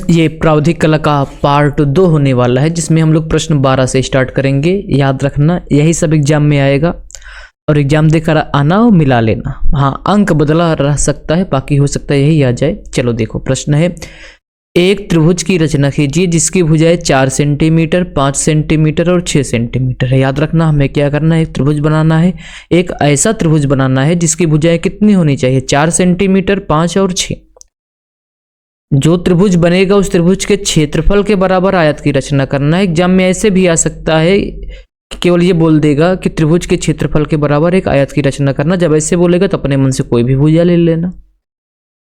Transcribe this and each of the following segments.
ये प्रावधिक कला का पार्ट 2 होने वाला है, जिसमें हम लोग प्रश्न 12 से स्टार्ट करेंगे। याद रखना यही सब एग्जाम में आएगा, और एग्जाम देकर आना और मिला लेना। हाँ, अंक बदला रह सकता है, बाकी हो सकता है यही आ जाए। चलो देखो, प्रश्न है, एक त्रिभुज की रचना कीजिए जिसकी भुजाएं 4 सेंटीमीटर, 5 सेंटीमीटर और 6 सेंटीमीटर है। याद रखना हमें क्या करना है, एक त्रिभुज बनाना है। एक ऐसा त्रिभुज बनाना है जिसकी भुजाएं कितनी होनी चाहिए, 4 सेंटीमीटर, 5 और 6। जो त्रिभुज बनेगा उस त्रिभुज के क्षेत्रफल के बराबर आयत की रचना करना है। एग्जाम में ऐसे भी आ सकता है कि केवल ये बोल देगा कि त्रिभुज के क्षेत्रफल के बराबर एक आयत की रचना करना। जब ऐसे बोलेगा तो अपने मन से कोई भी भुजा ले लेना,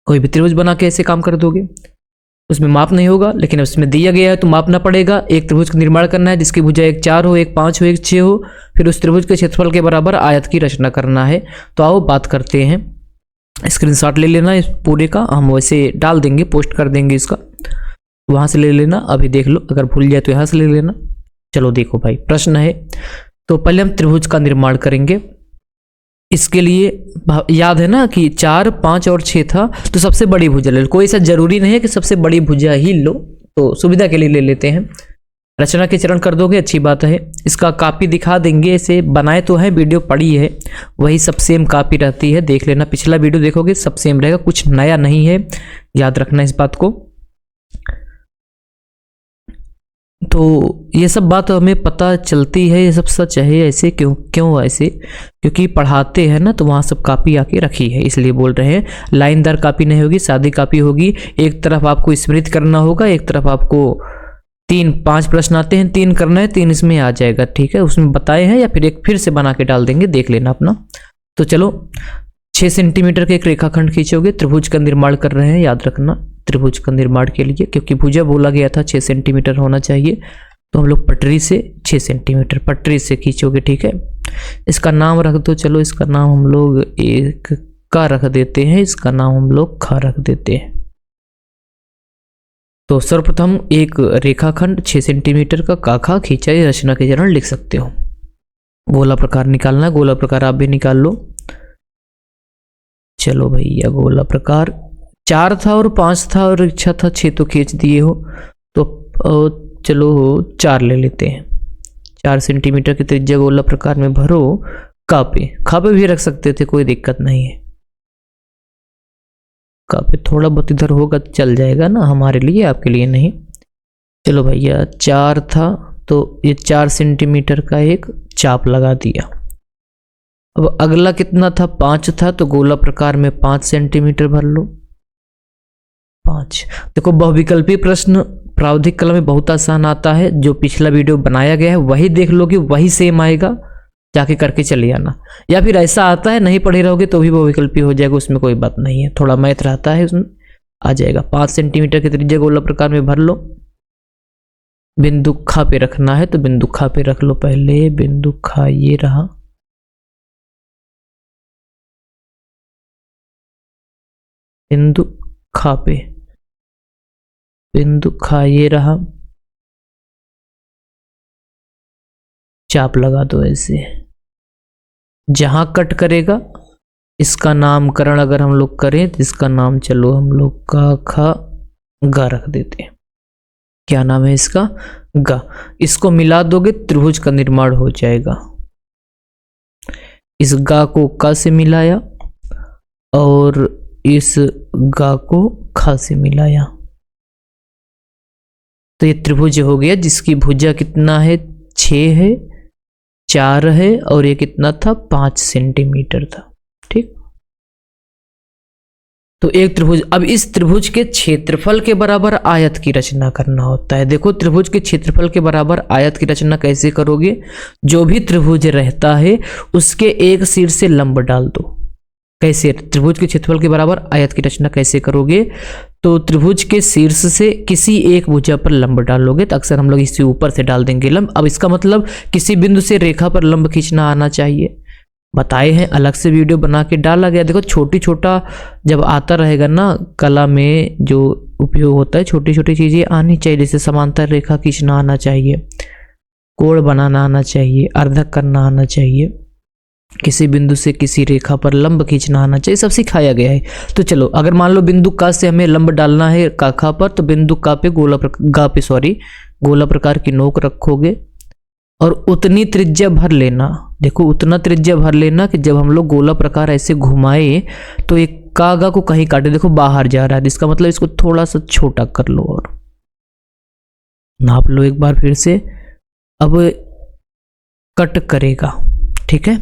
कोई भी त्रिभुज बना के ऐसे काम कर दोगे। उसमें माप नहीं होगा, लेकिन उसमें दिया गया है तो मापना पड़ेगा। एक त्रिभुज का निर्माण करना है जिसकी भुजा एक 4 हो, एक 5 हो, एक 6 हो, फिर उस त्रिभुज के क्षेत्रफल के बराबर आयत की रचना करना है। तो आओ बात करते हैं। स्क्रीनशॉट ले लेना इस पूरे का, हम वैसे डाल देंगे, पोस्ट कर देंगे इसका, वहां से ले लेना। अभी देख लो, अगर भूल जाए तो यहाँ से ले लेना। चलो देखो भाई, प्रश्न है, तो पहले हम त्रिभुज का निर्माण करेंगे। इसके लिए याद है ना कि 4, 5 और 6 था, तो सबसे बड़ी भुजा ले लो। कोई ऐसा जरूरी नहीं है कि सबसे बड़ी भुजा ही लो, तो सुविधा के लिए ले लेते हैं। रचना के चरण कर दोगे, अच्छी बात है। इसका कॉपी दिखा देंगे, ऐसे बनाए तो है, वीडियो पड़ी है, वही सब सेम कॉपी रहती है, देख लेना। पिछला वीडियो देखोगे सब सेम रहेगा, कुछ नया नहीं है, याद रखना इस बात को। तो ये सब बात हमें पता चलती है, ये सब सच है। ऐसे क्यों ऐसे, क्योंकि पढ़ाते हैं ना, तो वहाँ सब कॉपी आके रखी है, इसलिए बोल रहे हैं। लाइनदार कॉपी नहीं होगी, सादी कॉपी होगी। एक तरफ आपको स्मृति करना होगा, एक तरफ आपको 5 प्रश्न आते हैं, 3 करना है, 3 इसमें आ जाएगा, ठीक है। उसमें बताए हैं, या फिर एक फिर से बना के डाल देंगे, देख लेना अपना। तो चलो, 6 सेंटीमीटर के एक रेखाखंड खींचोगे। त्रिभुज का निर्माण कर रहे हैं, याद रखना, त्रिभुज का निर्माण के लिए, क्योंकि भुजा बोला गया था 6 सेंटीमीटर होना चाहिए, तो हम लोग पटरी से 6 सेंटीमीटर पटरी से खींचोगे, ठीक है। इसका नाम रख दो, चलो इसका नाम हम लोग एक का रख देते हैं, इसका नाम हम लोग खा रख देते हैं। तो सर्वप्रथम एक रेखाखंड 6 सेंटीमीटर का काखा खींचा, ये रचना के चरण लिख सकते हो। गोला प्रकार निकालना, गोला प्रकार आप भी निकाल लो। चलो भैया, गोला प्रकार 4 था और 5 था और इच्छा था 6, तो खींच दिए हो, तो चलो 4 ले लेते हैं। 4 सेंटीमीटर की त्रिज्या गोला प्रकार में भरो। खापे भी रख सकते थे, कोई दिक्कत नहीं है। काफी थोड़ा बहुत इधर होगा चल जाएगा ना, हमारे लिए, आपके लिए नहीं। चलो भैया, 4 था तो ये 4 सेंटीमीटर का एक चाप लगा दिया। अब अगला कितना था, 5 था, तो गोला प्रकार में 5 सेंटीमीटर भर लो। 5 देखो, बहुविकल्पी प्रश्न प्रावधिक कला में बहुत आसान आता है। जो पिछला वीडियो बनाया गया है वही देख लोगे, वही सेम आएगा, जाके करके चले आना। या फिर ऐसा आता है, नहीं पढ़े रहोगे तो भी वो विकल्पी हो जाएगा, उसमें कोई बात नहीं है, थोड़ा मैथ रहता है, उसमें आ जाएगा। 5 सेंटीमीटर की त्रिज्या गोला प्रकार में भर लो। बिंदु खा पे रखना है, तो बिंदु खा पे रख लो पहले। बिंदु खा ये रहा, बिंदु खा पे, बिंदु खा ये रहा, चाप लगा दो ऐसे। जहां कट करेगा इसका नामकरण अगर हम लोग करें तो इसका नाम चलो हम लोग का खा गा रख देते हैं। क्या नाम है इसका, गा। इसको मिला दोगे त्रिभुज का निर्माण हो जाएगा। इस गा को का से मिलाया और इस गा को खा से मिलाया, तो ये त्रिभुज हो गया जिसकी भुजा कितना है, 6 है, 4 है, और ये कितना था, 5 सेंटीमीटर था, ठीक। तो एक त्रिभुज, अब इस त्रिभुज के क्षेत्रफल के बराबर आयत की रचना करना होता है। देखो, त्रिभुज के क्षेत्रफल के बराबर आयत की रचना कैसे करोगे, जो भी त्रिभुज रहता है उसके एक सिर से लंब डाल दो। कैसे, त्रिभुज के क्षेत्रफल के बराबर आयत की रचना कैसे करोगे, तो त्रिभुज के शीर्ष से किसी एक भुजा पर लंब डालोगे, तो अक्सर हम लोग इससे ऊपर से डाल देंगे लंब। अब इसका मतलब किसी बिंदु से रेखा पर लंब खींचना आना चाहिए, बताए हैं, अलग से वीडियो बना के डाला गया। देखो, छोटा जब आता रहेगा ना कला में, जो उपयोग होता है, छोटी छोटी चीजें आनी चाहिए, जैसे समांतर रेखा खींचना आना चाहिए, कोण बनाना आना चाहिए, अर्धक करना आना चाहिए, किसी बिंदु से किसी रेखा पर लंब खींचना आना चाहिए, सब सिखाया गया है। तो चलो अगर मान लो बिंदु का से हमें लंब डालना है काखा पर, तो बिंदु का पे गोला प्रकार की नोक रखोगे और उतनी त्रिज्या भर लेना। देखो उतना त्रिज्या भर लेना कि जब हम लोग गोला प्रकार ऐसे घुमाए तो एक कागा को कहीं काटे, देखो बाहर जा रहा है, इसका मतलब इसको थोड़ा सा छोटा कर लो और नाप लो एक बार फिर से। अब कट करेगा, ठीक है,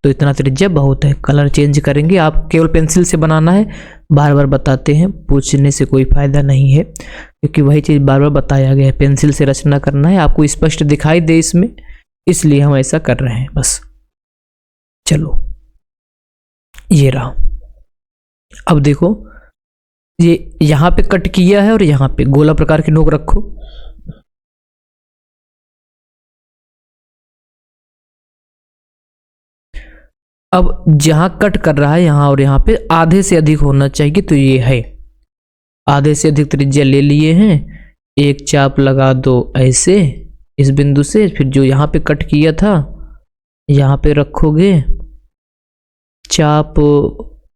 तो इतना त्रिज्या बहुत है। कलर चेंज करेंगे, आप केवल पेंसिल से बनाना है, बार बार बताते हैं, पूछने से कोई फायदा नहीं है क्योंकि वही चीज बार बार बताया गया है। पेंसिल से रचना करना है, आपको स्पष्ट दिखाई दे इसमें, इसलिए हम ऐसा कर रहे हैं बस। चलो ये रहा। अब देखो ये यहां पे कट किया है और यहां पे गोला प्रकार की नोक रखो। अब जहां कट कर रहा है यहां और यहां पे आधे से अधिक होना चाहिए, तो ये है आधे से अधिक त्रिज्या ले लिए हैं। एक चाप लगा दो ऐसे इस बिंदु से, फिर जो यहां पे कट किया था यहां पे रखोगे। चाप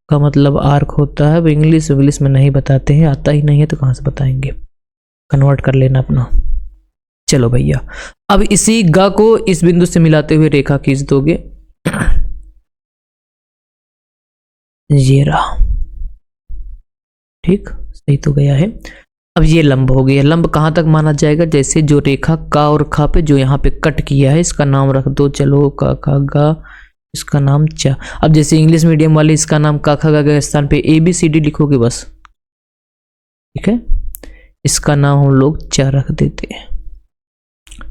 का मतलब आर्क होता है, अब इंग्लिश में नहीं बताते हैं, आता ही नहीं है तो कहां से बताएंगे, कन्वर्ट कर लेना अपना। चलो भैया, अब इसी गा को इस बिंदु से मिलाते हुए रेखा खींच दोगे, ये रहा, ठीक, सही तो गया है। अब ये लंब हो गया। लंब कहां तक माना जाएगा, जैसे जो रेखा का और खा पे जो यहाँ पे कट किया है इसका नाम रख दो, चलो का खा गा, इसका नाम चा। अब जैसे इंग्लिश मीडियम वाले इसका नाम का खा गा के स्थान पे ABCD लिखोगे बस, ठीक है, इसका नाम हम लोग चा रख देते हैं,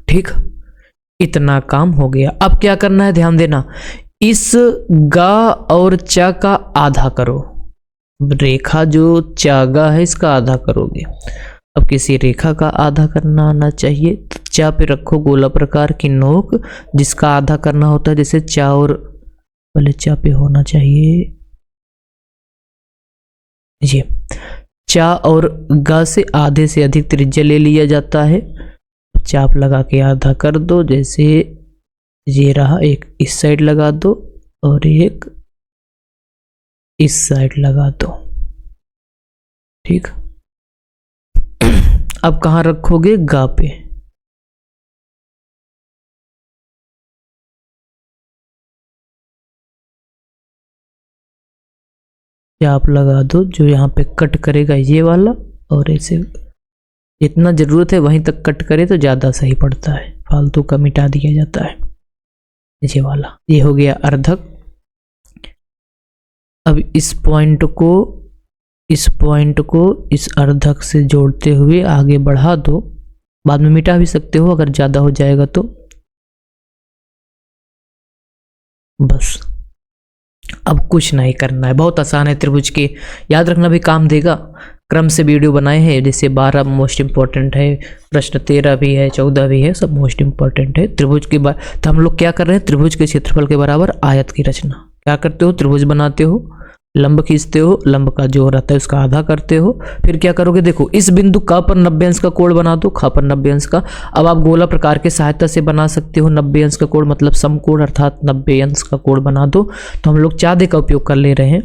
ठीक। इतना काम हो गया। अब क्या करना है, ध्यान देना, इस गा और चा का आधा करो। रेखा जो चागा है इसका आधा करोगे। अब किसी रेखा का आधा करना आना चाहिए, तो चा पे रखो गोला प्रकार की नोक जिसका आधा करना होता है, जैसे चा और पहले चा पे होना चाहिए ये, चा और गा से आधे से अधिक त्रिज्या ले लिया जाता है। चाप लगा के आधा कर दो, जैसे ये रहा, एक इस साइड लगा दो और एक इस साइड लगा दो, ठीक। अब कहां रखोगे, गा पे। चाप लगा दो जो यहां पे कट करेगा ये वाला, और ऐसे जितना जरूरत है वहीं तक कट करे तो ज्यादा सही पड़ता है, फालतू का मिटा दिया जाता है ये वाला। ये हो गया अर्धक। अब इस पॉइंट को इस अर्धक से जोड़ते हुए आगे बढ़ा दो, बाद में मिटा भी सकते हो अगर ज्यादा हो जाएगा तो, बस। अब कुछ नहीं करना है, बहुत आसान है। त्रिभुज के याद रखना भी काम देगा। क्रम से वीडियो बनाए हैं, जैसे 12 मोस्ट इंपॉर्टेंट है, प्रश्न 13 भी है, 14 भी है, सब मोस्ट इंपॉर्टेंट है। त्रिभुज के बाद तो हम लोग क्या कर रहे हैं, त्रिभुज के क्षेत्रफल के बराबर आयत की रचना। क्या करते हो, त्रिभुज बनाते हो, लंब खींचते हो, लंब का जो रहता है उसका आधा करते हो, फिर क्या करोगे, देखो इस बिंदु का पर 90 अंश का कोण बना दो, खा पर 90 अंश का। अब आप गोला प्रकार के सहायता से बना सकते हो 90 अंश का कोण, मतलब समकोण अर्थात 90 अंश का कोण बना दो। तो हम लोग चादे का उपयोग कर ले रहे हैं,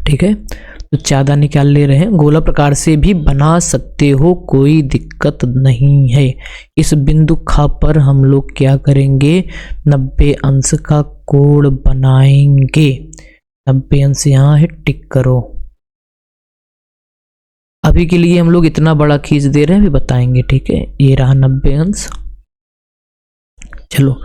ठीक है, तो चादा निकाल ले रहे हैं। गोला प्रकार से भी बना सकते हो, कोई दिक्कत नहीं है। इस बिंदु खा पर हम लोग क्या करेंगे, 90 अंश का कोण बनाएंगे। 90 अंश यहाँ है, टिक करो। अभी के लिए हम लोग इतना बड़ा खींच दे रहे हैं, अभी बताएंगे, ठीक है। ये रहा 90 अंश। चलो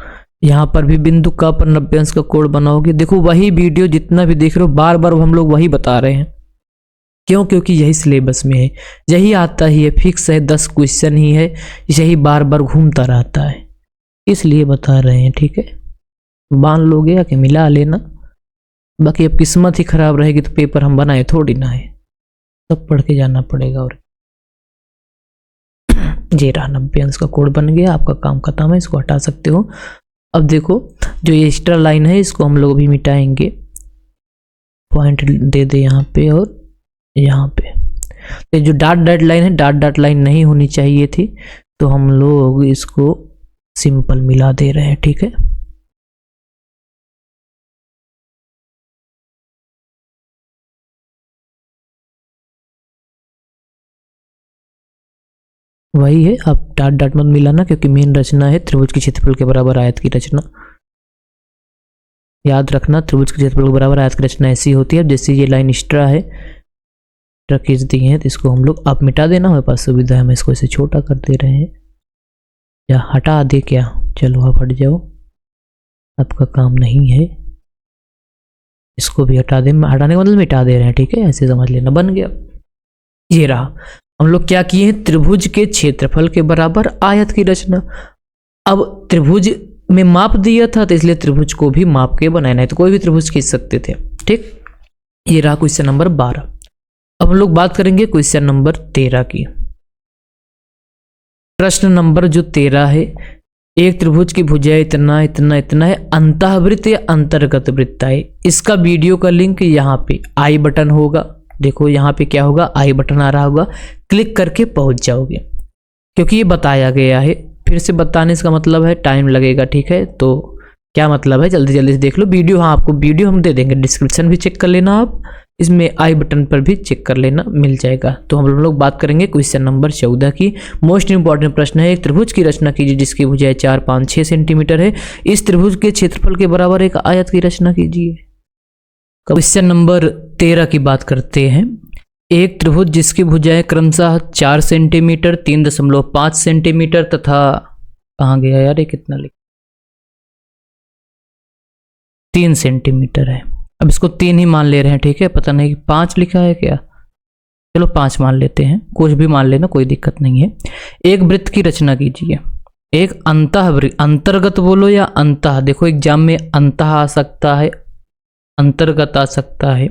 यहाँ पर भी बिंदु का पर 90 अंश का कोण बनाओगे। देखो वही वीडियो जितना भी देख रहे हो, बार बार हम लोग वही बता रहे हैं। क्यों, क्योंकि यही सिलेबस में है, यही आता ही है, फिक्स है, 10 क्वेश्चन ही है, यही बार बार घूमता रहता है, इसलिए बता रहे हैं, ठीक है। मान लोगे या कि मिला लेना, बाकी अब किस्मत ही खराब रहेगी तो पेपर हम बनाए थोड़ी ना है, सब पढ़ के जाना पड़ेगा। और ये रहा 90 अंश का कोण बन गया, आपका काम खत्म है, इसको हटा सकते हो। अब देखो जो ये एक्स्ट्रा लाइन है इसको हम लोग भी मिटाएंगे, पॉइंट दे दे यहाँ पे और यहाँ पे। तो जो डॉट लाइन है, डॉट लाइन नहीं होनी चाहिए थी, तो हम लोग इसको सिंपल मिला दे रहे हैं, ठीक है। वही है, आप डाट डाट मत मिलाना, क्योंकि मेन रचना है त्रिभुज के क्षेत्रफल के बराबर आयत की रचना। याद रखना, त्रिभुज के क्षेत्रफल के बराबर आयत की रचना ऐसी होती है। जैसे ये लाइन एक्स्ट्रा है, एक्स्ट्रा खींच दी है, तो इसको हम लोग आप मिटा देना, हमारे पास सुविधा है, हम इसको इसे छोटा कर दे रहे हैं या हटा दे क्या। चलो आप हट जाओ, आपका काम नहीं है। इसको भी हटा दे, हटाने का मतलब मिटा दे रहे हैं, ठीक है, ऐसे समझ लेना। बन गया, ये रहा। हम लोग क्या किए हैं, त्रिभुज के क्षेत्रफल के बराबर आयत की रचना। अब त्रिभुज में माप दिया था, तो इसलिए त्रिभुज को भी माप के बनाना है, तो कोई भी त्रिभुज खींच सकते थे, ठीक। ये रहा क्वेश्चन नंबर 12। अब हम लोग बात करेंगे क्वेश्चन नंबर 13 की। प्रश्न नंबर जो 13 है, एक त्रिभुज की भुजा इतना इतना इतना है, अंतःवृत्त या अंतर्गत वृत्त है। इसका वीडियो का लिंक यहाँ पे आई बटन होगा, देखो यहाँ पे क्या होगा, आई बटन आ रहा होगा, क्लिक करके पहुंच जाओगे। क्योंकि ये बताया गया है, फिर से बताने का मतलब है टाइम लगेगा, ठीक है। तो क्या मतलब है, जल्दी जल्दी से देख लो वीडियो। हाँ, आपको वीडियो हम दे देंगे, डिस्क्रिप्शन भी चेक कर लेना आप, इसमें आई बटन पर भी चेक कर लेना, मिल जाएगा। तो हम लोग बात करेंगे क्वेश्चन नंबर 14 की। मोस्ट इंपॉर्टेंट प्रश्न है, एक त्रिभुज की रचना कीजिए जिसकी भुजाएं 4, 5, 6 सेंटीमीटर है। इस त्रिभुज के क्षेत्रफल के बराबर एक आयत की रचना कीजिए। क्वेश्चन नंबर 13 की बात करते हैं। एक त्रिभुज जिसकी भुजाएं क्रमशः 4 सेंटीमीटर, 3.5 सेंटीमीटर तथा कहाँ गया यार, ये कितना लिखा, 3 सेंटीमीटर है। अब इसको 3 ही मान ले रहे हैं, ठीक है, पता नहीं 5 लिखा है क्या, चलो 5 मान लेते हैं, कुछ भी मान लेना, कोई दिक्कत नहीं है। एक वृत्त की रचना कीजिए। एक अंतःवृत्त, अंतर्गत बोलो या अंतः, देखो एग्जाम में अंतः आ सकता है, अंतर्गत आ सकता है,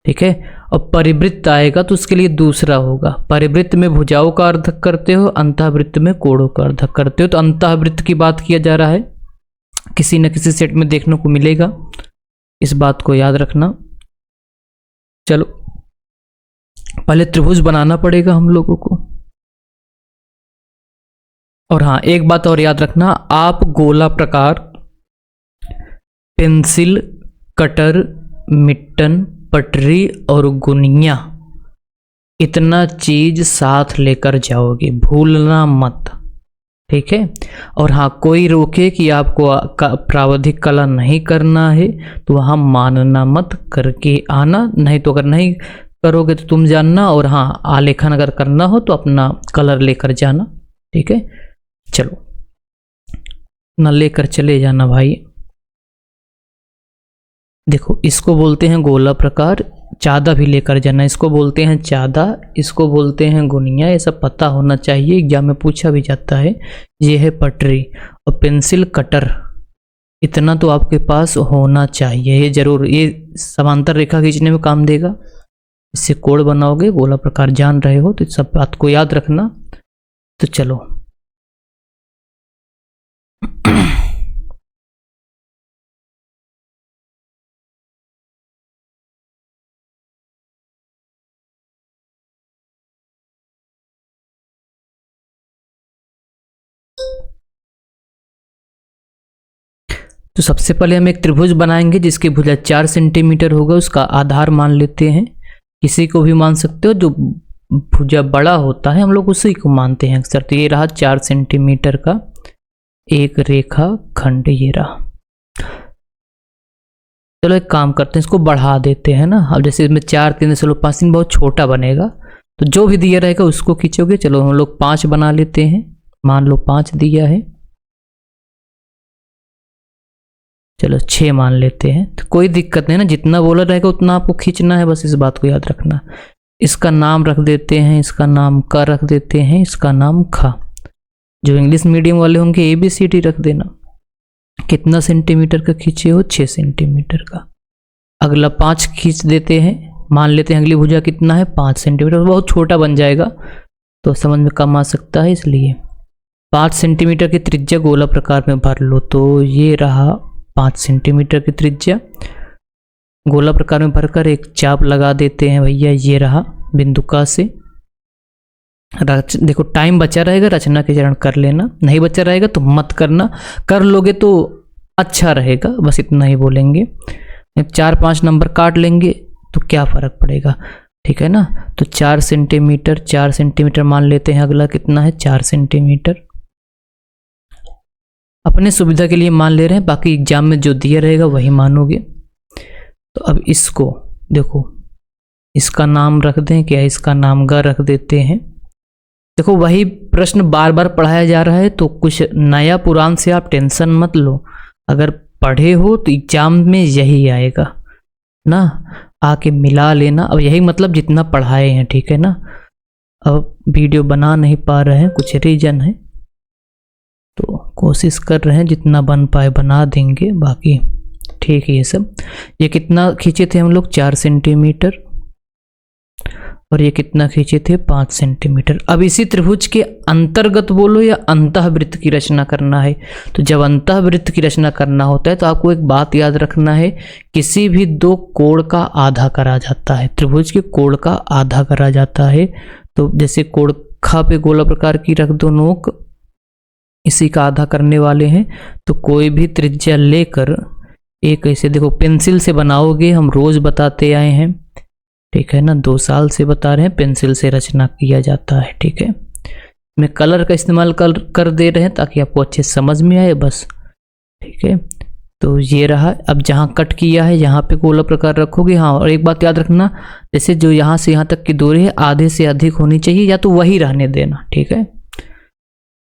ठीक है। और परिवृत्त आएगा तो उसके लिए दूसरा होगा। परिवृत्त में भुजाओं का अर्धक करते हो, अंतःवृत्त में कोणों का अर्धक करते हो। तो अंतःवृत्त की बात किया जा रहा है, किसी न किसी सेट में देखने को मिलेगा, इस बात को याद रखना। चलो पहले त्रिभुज बनाना पड़ेगा हम लोगों को। और हाँ, एक बात और याद रखना, आप गोला प्रकार, पेंसिल, कटर, मिट्टन, पटरी और गुनिया, इतना चीज साथ लेकर जाओगे, भूलना मत, ठीक है। और हाँ, कोई रोके कि आपको प्रावधिक कला नहीं करना है तो वहाँ मानना मत, करके आना। नहीं तो अगर नहीं करोगे तो तुम जानना। और हाँ, आलेखन अगर करना हो तो अपना कलर लेकर जाना, ठीक है। चलो न लेकर चले जाना भाई। देखो इसको बोलते हैं गोला प्रकार, चादा भी लेकर जाना, इसको बोलते हैं चादा, इसको बोलते हैं गुनिया, ये सब पता होना चाहिए, एग्जाम में पूछा भी जाता है। ये है पटरी और पेंसिल, कटर, इतना तो आपके पास होना चाहिए, ये जरूर, ये समांतर रेखा खींचने में काम देगा। इससे कोण बनाओगे, गोला प्रकार जान रहे हो तो सब बात को याद रखना। तो चलो तो सबसे पहले हम एक त्रिभुज बनाएंगे जिसकी भुजा 4 सेंटीमीटर होगा, उसका आधार मान लेते हैं। किसी को भी मान सकते हो, जो भुजा बड़ा होता है हम लोग उसी को मानते हैं अक्सर। तो ये रहा 4 सेंटीमीटर का एक रेखा खंड, ये रहा। चलो एक काम करते हैं, इसको बढ़ा देते हैं ना। अब जैसे इसमें 4, 3.5 बहुत छोटा बनेगा, तो जो भी दिया रहेगा उसको खींचोगे। चलो हम लोग 5 बना लेते हैं, मान लो 5 दिया है, चलो 6 मान लेते हैं। तो कोई दिक्कत नहीं ना, जितना बोला रहेगा उतना आपको खींचना है, बस इस बात को याद रखना। इसका नाम रख देते हैं, इसका नाम क रख देते हैं, इसका नाम ख। जो इंग्लिश मीडियम वाले होंगे ABCD रख देना। कितना सेंटीमीटर का खींचे हो, 6 सेंटीमीटर का। अगला 5 खींच देते हैं, मान लेते हैं अगली भुजा कितना है, 5 सेंटीमीटर। बहुत छोटा बन जाएगा तो समझ में कम आ सकता है, इसलिए 5 सेंटीमीटर की त्रिज्या गोला प्रकार में भर लो। तो ये रहा 5 सेंटीमीटर की त्रिज्या, गोला प्रकार में भरकर एक चाप लगा देते हैं भैया। ये रहा बिंदु का से। देखो टाइम बचा रहेगा, रचना के चरण कर लेना, नहीं बचा रहेगा तो मत करना, कर लोगे तो अच्छा रहेगा, बस इतना ही बोलेंगे। 4-5 नंबर काट लेंगे तो क्या फर्क पड़ेगा। ठीक है ना। तो 4 सेंटीमीटर, 4 सेंटीमीटर मान लेते हैं। अगला कितना है, 4 सेंटीमीटर। अपने सुविधा के लिए मान ले रहे हैं, बाकी एग्जाम में जो दिया रहेगा वही मानोगे। तो अब इसको देखो, इसका नाम रख दें क्या, इसका नाम ग रख देते हैं। देखो वही प्रश्न बार बार पढ़ाया जा रहा है, तो कुछ नया पुरान से आप टेंशन मत लो। अगर पढ़े हो तो एग्जाम में यही आएगा ना, आके मिला लेना। अब यही मतलब जितना पढ़ाए हैं, ठीक है ना। अब वीडियो बना नहीं पा रहे हैं, कुछ रीजन है, तो कोशिश कर रहे हैं जितना बन पाए बना देंगे, बाकी ठीक है। ये सब, ये कितना खींचे थे हम लोग, 4 सेंटीमीटर, और ये कितना खींचे थे, 5 सेंटीमीटर। अब इसी त्रिभुज के अंतर्गत बोलो या अंतःवृत्त की रचना करना है। तो जब अंतःवृत्त की रचना करना होता है तो आपको एक बात याद रखना है, किसी भी दो कोण का आधा करा जाता है, त्रिभुज के कोण का आधा करा जाता है। तो जैसे कोण ख पे गोला प्रकार की रख दो नोक, इसी का आधा करने वाले हैं। तो कोई भी त्रिज्या लेकर एक ऐसे देखो पेंसिल से बनाओगे, हम रोज बताते आए हैं, ठीक है ना, 2 साल से बता रहे हैं पेंसिल से रचना किया जाता है, ठीक है। मैं कलर का इस्तेमाल कर दे रहे हैं ताकि आपको अच्छे समझ में आए बस, ठीक है। तो ये रहा। अब जहाँ कट किया है यहाँ पे गोला प्रकार रखोगे। हाँ, और एक बात याद रखना, जैसे जो यहाँ से यहाँ तक की दूरी है आधे से अधिक होनी चाहिए, या तो वही रहने देना, ठीक है।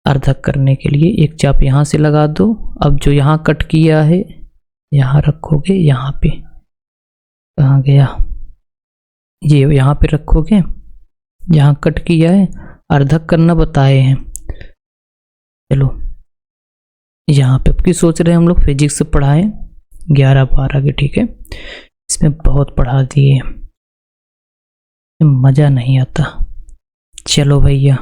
अर्धक करने के लिए एक चाप यहाँ से लगा दो। अब जो यहाँ कट किया है यहाँ रखोगे, यहाँ पे कहाँ गया, ये यहाँ पे रखोगे, यहाँ कट किया है, अर्धक करना बताए हैं। चलो यहाँ पे की सोच रहे हैं हम लोग, फिजिक्स से पढ़ाए 11-12 के, ठीक है। इसमें बहुत पढ़ा दिए, मजा नहीं आता। चलो भैया,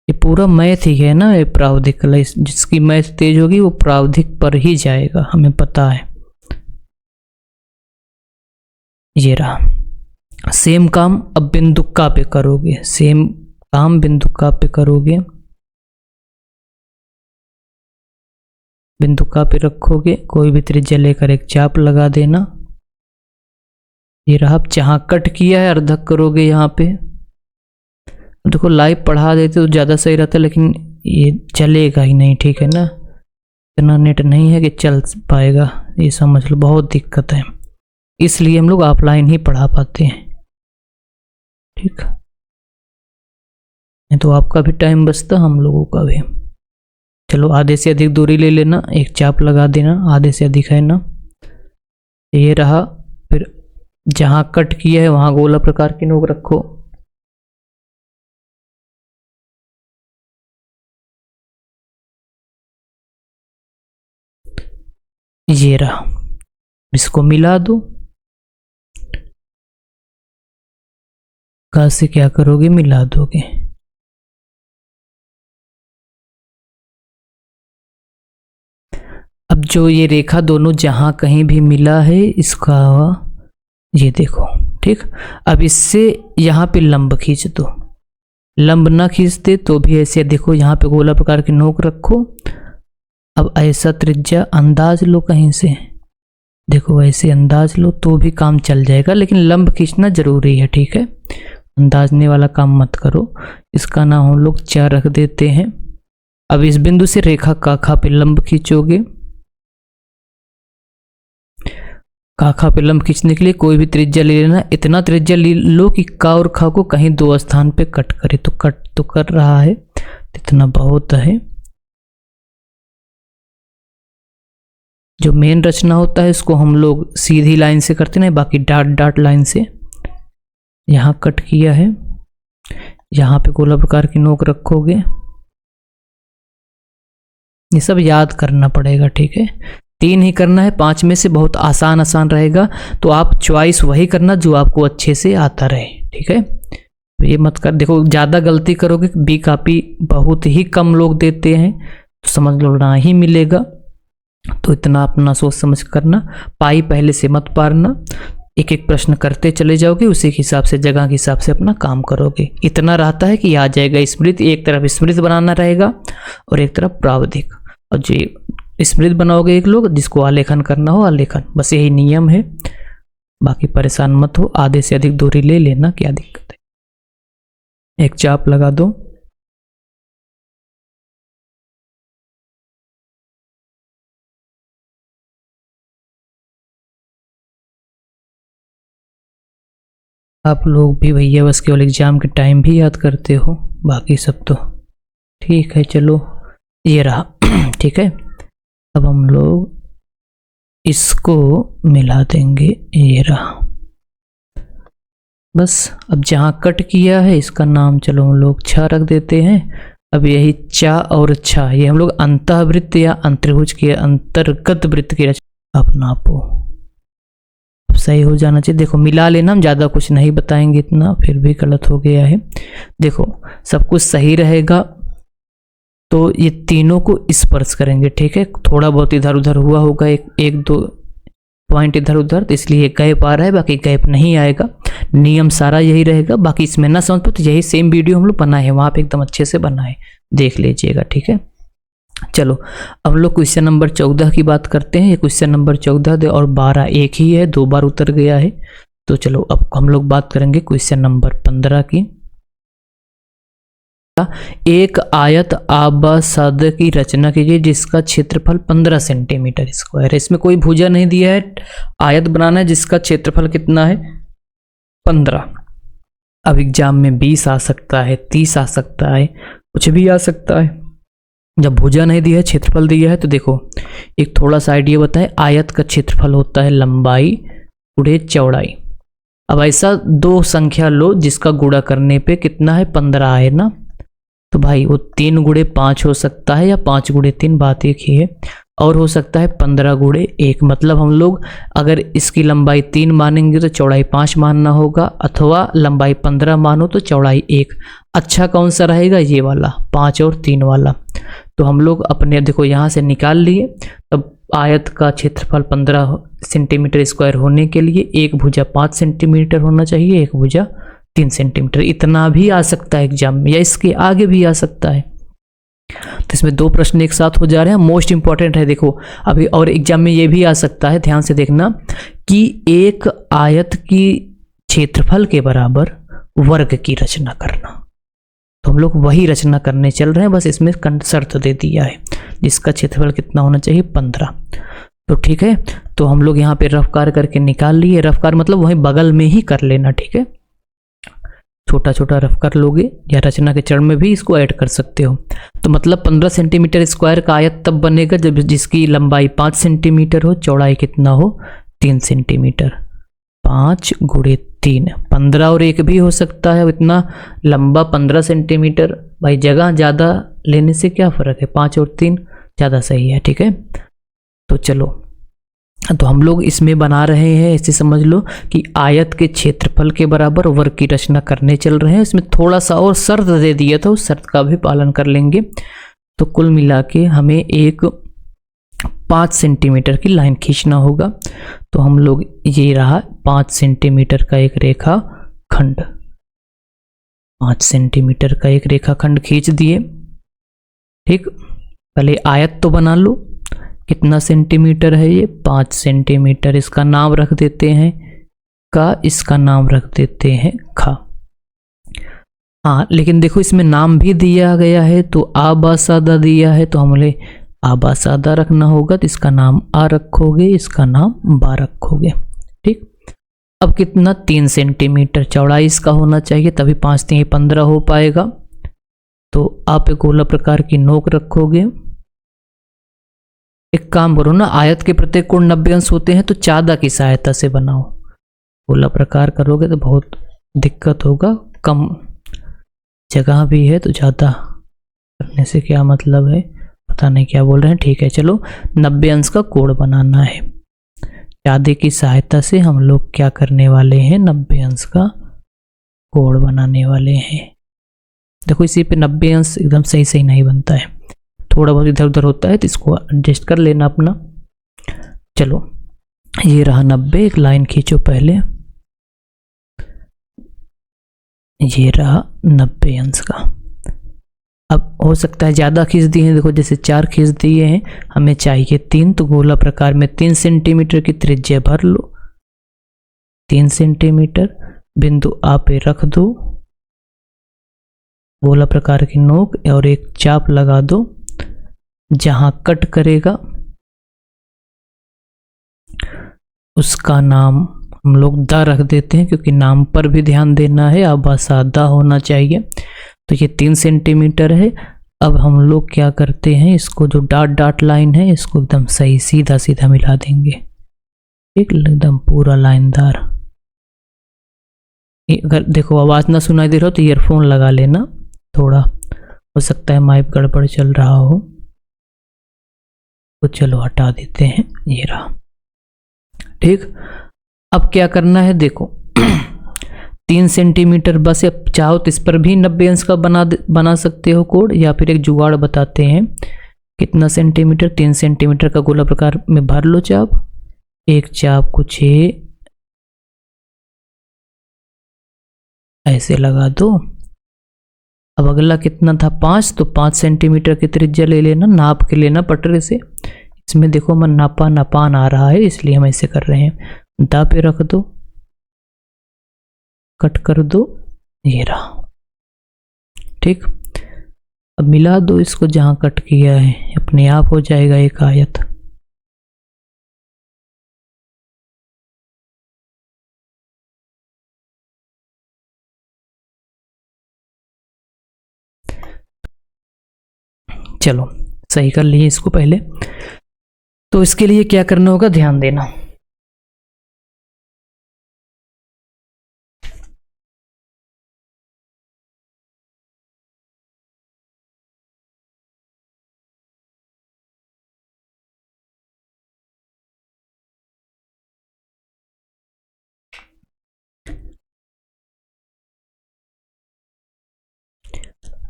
ये पूरा मैथ ही है ना, ये प्रावधिक, जिसकी मैथ तेज होगी वो प्रावधिक पर ही जाएगा, हमें पता है। ये रहा। सेम काम अब बिंदुका पे करोगे, सेम काम बिंदुका पे करोगे। बिंदुका पे रखोगे, कोई भी त्रिज्या लेकर एक चाप लगा देना। ये रहा। अब जहां कट किया है अर्धक करोगे यहाँ पे। देखो लाइव पढ़ा देते तो ज़्यादा सही रहता, लेकिन ये चलेगा ही नहीं, ठीक है ना। इतना नेट नहीं है कि चल पाएगा, ये समझ लो, बहुत दिक्कत है। इसलिए हम लोग ऑफलाइन ही पढ़ा पाते हैं, ठीक है। तो आपका भी टाइम बचता, हम लोगों का भी। चलो आधे से अधिक दूरी ले लेना, एक चाप लगा देना, आधे से अधिक है ना। ये रहा। फिर जहां कट किया है वहां गोला प्रकार की नोक रखो। ये रहा। इसको मिला दो। कहाँ से क्या करोगे, मिला दोगे। अब जो ये रेखा दोनों जहां कहीं भी मिला है, इसका ये देखो, ठीक। अब इससे यहाँ पे लंब खींच दो। लंब ना खींचते तो भी ऐसे देखो, यहाँ पे गोला प्रकार की नोक रखो। अब ऐसा त्रिज्या अंदाज लो कहीं से, देखो ऐसे अंदाज लो तो भी काम चल जाएगा, लेकिन लंब खींचना जरूरी है, ठीक है। अंदाजने वाला काम मत करो। इसका नाम हम लोग 4 रख देते हैं। अब इस बिंदु से रेखा काखा पे लंब खींचोगे। काखा पे लंब खींचने के लिए कोई भी त्रिज्या ले लेना। इतना त्रिज्या ले लो कि का और खा को कहीं 2 स्थान पे कट करे, तो कट तो कर रहा है, इतना बहुत है। जो मेन रचना होता है इसको हम लोग सीधी लाइन से करते हैं, बाकी डाट डाट लाइन से। यहाँ कट किया है, यहाँ पे गोला प्रकार की नोक रखोगे। ये सब याद करना पड़ेगा, ठीक है। 3 ही करना है, 5 में से बहुत आसान आसान रहेगा, तो आप चॉइस वही करना जो आपको अच्छे से आता रहे, ठीक है। तो ये मत कर, देखो ज़्यादा गलती करोगे, बी कॉपी बहुत ही कम लोग देते हैं, तो समझ लो ना ही मिलेगा। तो इतना अपना सोच समझ करना। पाई पहले से मत पारना, एक एक प्रश्न करते चले जाओगे, उसी के हिसाब से जगह के हिसाब से अपना काम करोगे। इतना रहता है कि आ जाएगा स्मृति, एक तरफ स्मृति बनाना रहेगा और एक तरफ प्रावधिक। और जो स्मृति बनाओगे एक लोग, जिसको आलेखन करना हो आलेखन, बस यही नियम है। बाकी परेशान मत हो, आधे से अधिक दूरी ले लेना, क्या दिक्कत है। एक चाप लगा दो। आप लोग भी भैया बस केवल एग्जाम के टाइम भी याद करते हो, बाकी सब तो ठीक है। चलो ये रहा ठीक है। अब हम लोग इसको मिला देंगे, ये रहा। बस अब जहाँ कट किया है इसका नाम चलो हम लोग छा रख देते हैं। अब यही चा और छा, ये हम लोग अंतःवृत्त या अंतर्भुज के अंतर्गत वृत्त की रचना। अब नापो, अब सही हो जाना चाहिए। देखो मिला लेना, हम ज़्यादा कुछ नहीं बताएंगे इतना, फिर भी गलत हो गया है। देखो सब कुछ सही रहेगा तो ये तीनों को स्पर्श करेंगे, ठीक है। थोड़ा बहुत इधर उधर हुआ होगा, एक दो पॉइंट इधर उधर, तो इसलिए गैप आ रहा है, बाकी गैप नहीं आएगा। नियम सारा यही रहेगा। बाकी इसमें ना समझ पाओ तो यही सेम वीडियो हम लोग बनाए हैं, वहाँ पे एकदम अच्छे से बनाए, देख लीजिएगा, ठीक है। चलो अब लोग क्वेश्चन नंबर 14 की बात करते हैं। ये क्वेश्चन नंबर 14 और 12 एक ही है, 2 बार उतर गया है। तो चलो अब हम लोग बात करेंगे क्वेश्चन नंबर 15 की। एक आयत आबासाद की रचना कीजिए जिसका क्षेत्रफल 15 सेंटीमीटर स्क्वायर है। इसमें कोई भुजा नहीं दिया है, आयत बनाना है जिसका क्षेत्रफल कितना है 15। अब एग्जाम में 20 आ सकता है, 30 आ सकता है, कुछ भी आ सकता है। जब भुजा नहीं दिया है, क्षेत्रफल दिया है, तो देखो एक थोड़ा सा आइडिया बताएं। आयत का क्षेत्रफल होता है लंबाई गुणे चौड़ाई। अब ऐसा दो संख्या लो जिसका गुणा करने पे कितना है 15 है ना, तो भाई वो 3 गुणे 5 हो सकता है या 5 गुणे 3, बात एक ही है। और हो सकता है 15 गुणे 1, मतलब हम लोग अगर इसकी लंबाई 3 मानेंगे तो चौड़ाई 5 मानना होगा, अथवा लंबाई 15 मानो तो चौड़ाई 1। अच्छा कौन सा रहेगा, ये वाला 5 और 3 वाला। तो हम लोग अपने देखो यहाँ से निकाल लिए। तब आयत का क्षेत्रफल 15 सेंटीमीटर स्क्वायर होने के लिए एक भुजा 5 सेंटीमीटर होना चाहिए, एक भुजा 3 सेंटीमीटर। इतना भी आ सकता है एग्जाम में, या इसके आगे भी आ सकता है। तो इसमें 2 प्रश्न एक साथ हो जा रहे हैं। मोस्ट इंपॉर्टेंट है देखो अभी, और एग्जाम में ये भी आ सकता है, ध्यान से देखना, कि एक आयत की क्षेत्रफल के बराबर वर्ग की रचना करना। तो हम लोग वही रचना करने चल रहे हैं, बस इसमें शर्त दे दिया है जिसका क्षेत्रफल कितना होना चाहिए 15। तो ठीक है, तो हम लोग यहाँ पे रफ कार्य करके निकाल लिए। रफ कार्य मतलब वहीं बगल में ही कर लेना, ठीक है। छोटा छोटा रफ कर लोगे या रचना के चरण में भी इसको ऐड कर सकते हो। तो मतलब 15 सेंटीमीटर स्क्वायर का आयत तब बनेगा जब जिसकी लंबाई 5 सेंटीमीटर हो, चौड़ाई कितना हो 3 सेंटीमीटर। 5 गुणे 3, 15 और 1 भी हो सकता है। इतना लंबा 15 सेंटीमीटर, भाई जगह ज़्यादा लेने से क्या फ़र्क है, 5 और 3 ज़्यादा सही है, ठीक है। तो चलो, तो हम लोग इसमें बना रहे हैं, ऐसे समझ लो कि आयत के क्षेत्रफल के बराबर वर्ग की रचना करने चल रहे हैं। इसमें थोड़ा सा और शर्त दे दिया था, उस शर्त का भी पालन कर लेंगे। तो कुल मिला के हमें एक 5 सेंटीमीटर की लाइन खींचना होगा। तो हम लोग ये रहा 5 सेंटीमीटर का एक रेखा खंड, 5 सेंटीमीटर का एक रेखा खंड खींच दिए, ठीक। पहले आयत तो बना लो, कितना सेंटीमीटर है ये 5 सेंटीमीटर। इसका नाम रख देते हैं का, इसका नाम रख देते हैं खा। हाँ लेकिन देखो इसमें नाम भी दिया गया है, तो आबासादा दिया है, तो हमें आबासादा रखना होगा। तो इसका नाम आ रखोगे, इसका नाम बा रखोगे, ठीक। अब कितना 3 सेंटीमीटर चौड़ाई इसका होना चाहिए, तभी 5 3 15 हो पाएगा। तो आप एक गोला प्रकार की नोक रखोगे। एक काम करो ना, आयत के प्रत्येक कोण 90 अंश होते हैं, तो चादा की सहायता से बनाओ। गोला प्रकार करोगे तो बहुत दिक्कत होगा, कम जगह भी है, तो ज़्यादा करने से क्या मतलब है, पता नहीं क्या बोल रहे हैं, ठीक है। चलो 90 अंश का कोण बनाना है, चादे की सहायता से हम लोग क्या करने वाले हैं, 90 अंश का कोण बनाने वाले हैं। देखो इसी पे 90 अंश एकदम सही सही नहीं बनता है, थोड़ा बहुत इधर उधर होता है, तो इसको एडजस्ट कर लेना अपना। चलो ये रहा 90, एक लाइन खींचो पहले, ये रहा 90 अंश का। अब हो सकता है ज़्यादा खींच दिए हैं, देखो जैसे 4 खींच दिए हैं, हमें चाहिए 3, तो गोला प्रकार में 3 सेंटीमीटर की त्रिज्या भर लो। 3 सेंटीमीटर बिंदु आ पे रख दो, गोला प्रकार की नोक और एक चाप लगा दो। जहां कट करेगा उसका नाम हम लोग द रख देते हैं, क्योंकि नाम पर भी ध्यान देना है, आभासा द होना चाहिए। तो ये 3 सेंटीमीटर है। अब हम लोग क्या करते हैं, इसको जो डॉट डॉट लाइन है इसको एकदम सही सीधा सीधा मिला देंगे, ठीक, एकदम पूरा लाइनदार। अगर देखो आवाज ना सुनाई दे रहा हो तो ईयरफोन लगा लेना, थोड़ा हो सकता है माइक गड़बड़ चल रहा हो। तो चलो हटा देते हैं, ये रहा, ठीक। अब क्या करना है देखो 3 सेंटीमीटर बस, अब चाहो तो इस पर भी 90 अंश का बना सकते हो कोड, या फिर एक जुगाड़ बताते हैं। कितना सेंटीमीटर, 3 सेंटीमीटर का गोला प्रकार में भर लो चाप, एक चाप को 6 ऐसे लगा दो। अब अगला कितना था 5, तो 5 सेंटीमीटर की त्रिज्या ले लेना, नाप के लेना पटरे से। इसमें देखो मैं नापा नापान आ रहा है इसलिए हम ऐसे कर रहे हैं। दा पे रख दो, कट कर दो, ये रहा, ठीक। अब मिला दो इसको जहां कट किया है, अपने आप हो जाएगा एक आयत। चलो सही कर लिए इसको पहले। तो इसके लिए क्या करना होगा, ध्यान देना।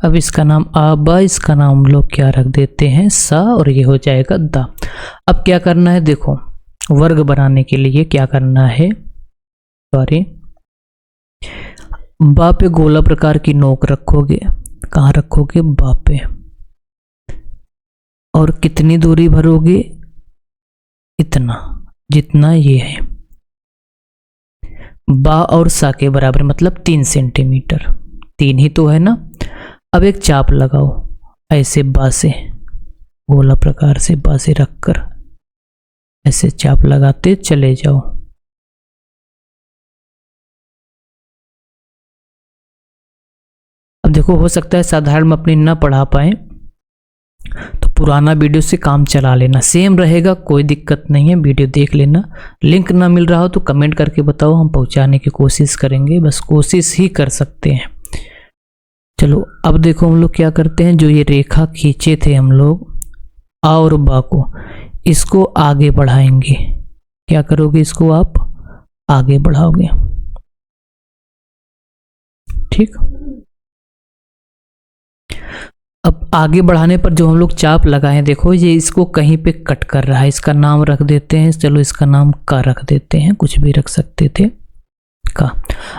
अब इसका नाम आबा, इसका नाम हम लोग क्या रख देते हैं सा, और ये हो जाएगा दा। अब क्या करना है देखो, वर्ग बनाने के लिए क्या करना है, सॉरी, बा पे गोला प्रकार की नोक रखोगे, कहाँ रखोगे, बा पे, और कितनी दूरी भरोगे, इतना जितना ये है, बा और सा के बराबर, मतलब 3 सेंटीमीटर, 3 ही तो है ना। अब एक चाप लगाओ ऐसे बा से, गोला प्रकार से बा से रखकर ऐसे चाप लगाते चले जाओ। अब देखो हो सकता है साधारण में अपनी ना पढ़ा पाए, तो पुराना वीडियो से काम चला लेना, सेम रहेगा, कोई दिक्कत नहीं है, वीडियो देख लेना। लिंक ना मिल रहा हो तो कमेंट करके बताओ, हम पहुंचाने की कोशिश करेंगे, बस कोशिश ही कर सकते हैं। चलो अब देखो हम लोग क्या करते हैं, जो ये रेखा खींचे थे हम लोग आ और बा को, इसको आगे बढ़ाएंगे। क्या करोगे, इसको आप आगे बढ़ाओगे, ठीक। अब आगे बढ़ाने पर जो हम लोग चाप लगाए हैं देखो, ये इसको कहीं पे कट कर रहा है, इसका नाम रख देते हैं, चलो इसका नाम का रख देते हैं, कुछ भी रख सकते थे का।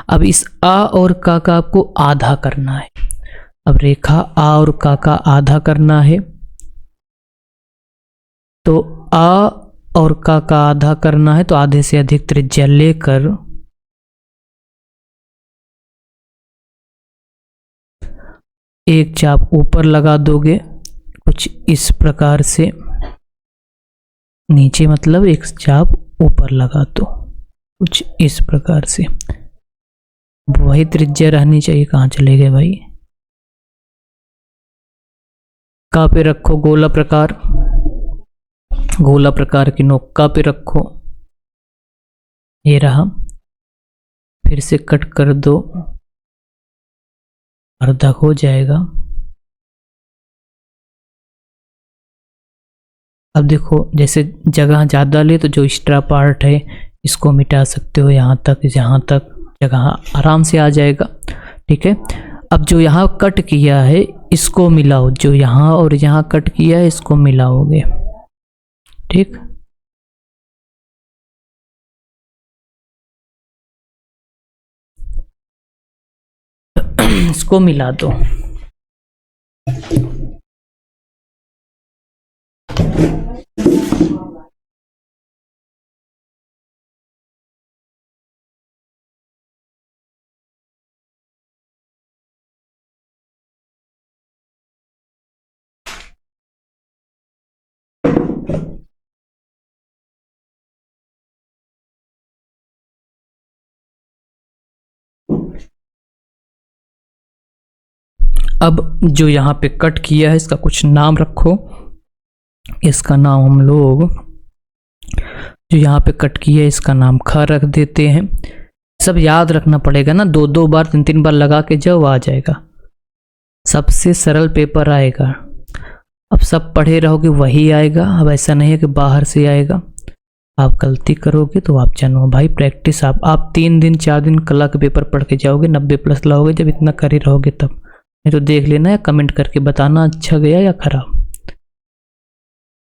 अब इस आ और का आपको आधा करना है। अब रेखा आ और का आधा करना है, तो आ और का आधा करना है, तो आधे से अधिक त्रिज्या लेकर एक चाप ऊपर लगा दोगे, कुछ इस प्रकार से, नीचे मतलब एक चाप ऊपर लगा दो कुछ इस प्रकार से, वही त्रिज्या रहनी चाहिए। कहाँ चले गए भाई, का पे रखो गोला प्रकार, गोला प्रकार की नोक का पे रखो, ये रहा, फिर से कट कर दो, अर्धा हो जाएगा। अब देखो जैसे जगह ज़्यादा ले तो जो एक्स्ट्रा पार्ट है इसको मिटा सकते हो, यहाँ तक जगह आराम से आ जाएगा, ठीक है। अब जो यहाँ कट किया है इसको मिलाओ, जो यहाँ और यहाँ कट किया है इसको मिलाओगे, ठीक। इसको मिला दो। अब जो यहाँ पे कट किया है इसका कुछ नाम रखो। इसका नाम हम लोग, जो यहाँ पे कट किया है इसका नाम ख रख देते हैं। सब याद रखना पड़ेगा ना, 2-2 बार 3-3 बार लगा के जाओ, आ जाएगा। सबसे सरल पेपर आएगा। अब सब पढ़े रहोगे वही आएगा। अब ऐसा नहीं है कि बाहर से आएगा। आप गलती करोगे तो आप जानो भाई, प्रैक्टिस आप 3 दिन 4 दिन कला के पेपर पढ़ के जाओगे, 90+ लाओगे जब इतना कर ही रहोगे तब। नहीं तो देख लेना या कमेंट करके बताना अच्छा गया या खराब।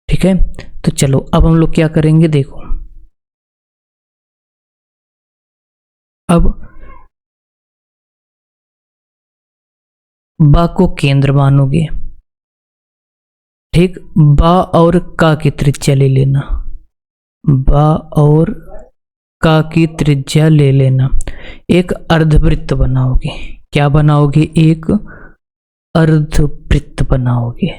ठीक है, तो चलो अब हम लोग क्या करेंगे, देखो अब बा को केंद्र मानोगे। ठीक, बा और का की त्रिज्या ले लेना। बा और का की त्रिज्या ले लेना। एक अर्धवृत्त बनाओगे। क्या बनाओगे? एक अर्धवृत्त बनाओगे।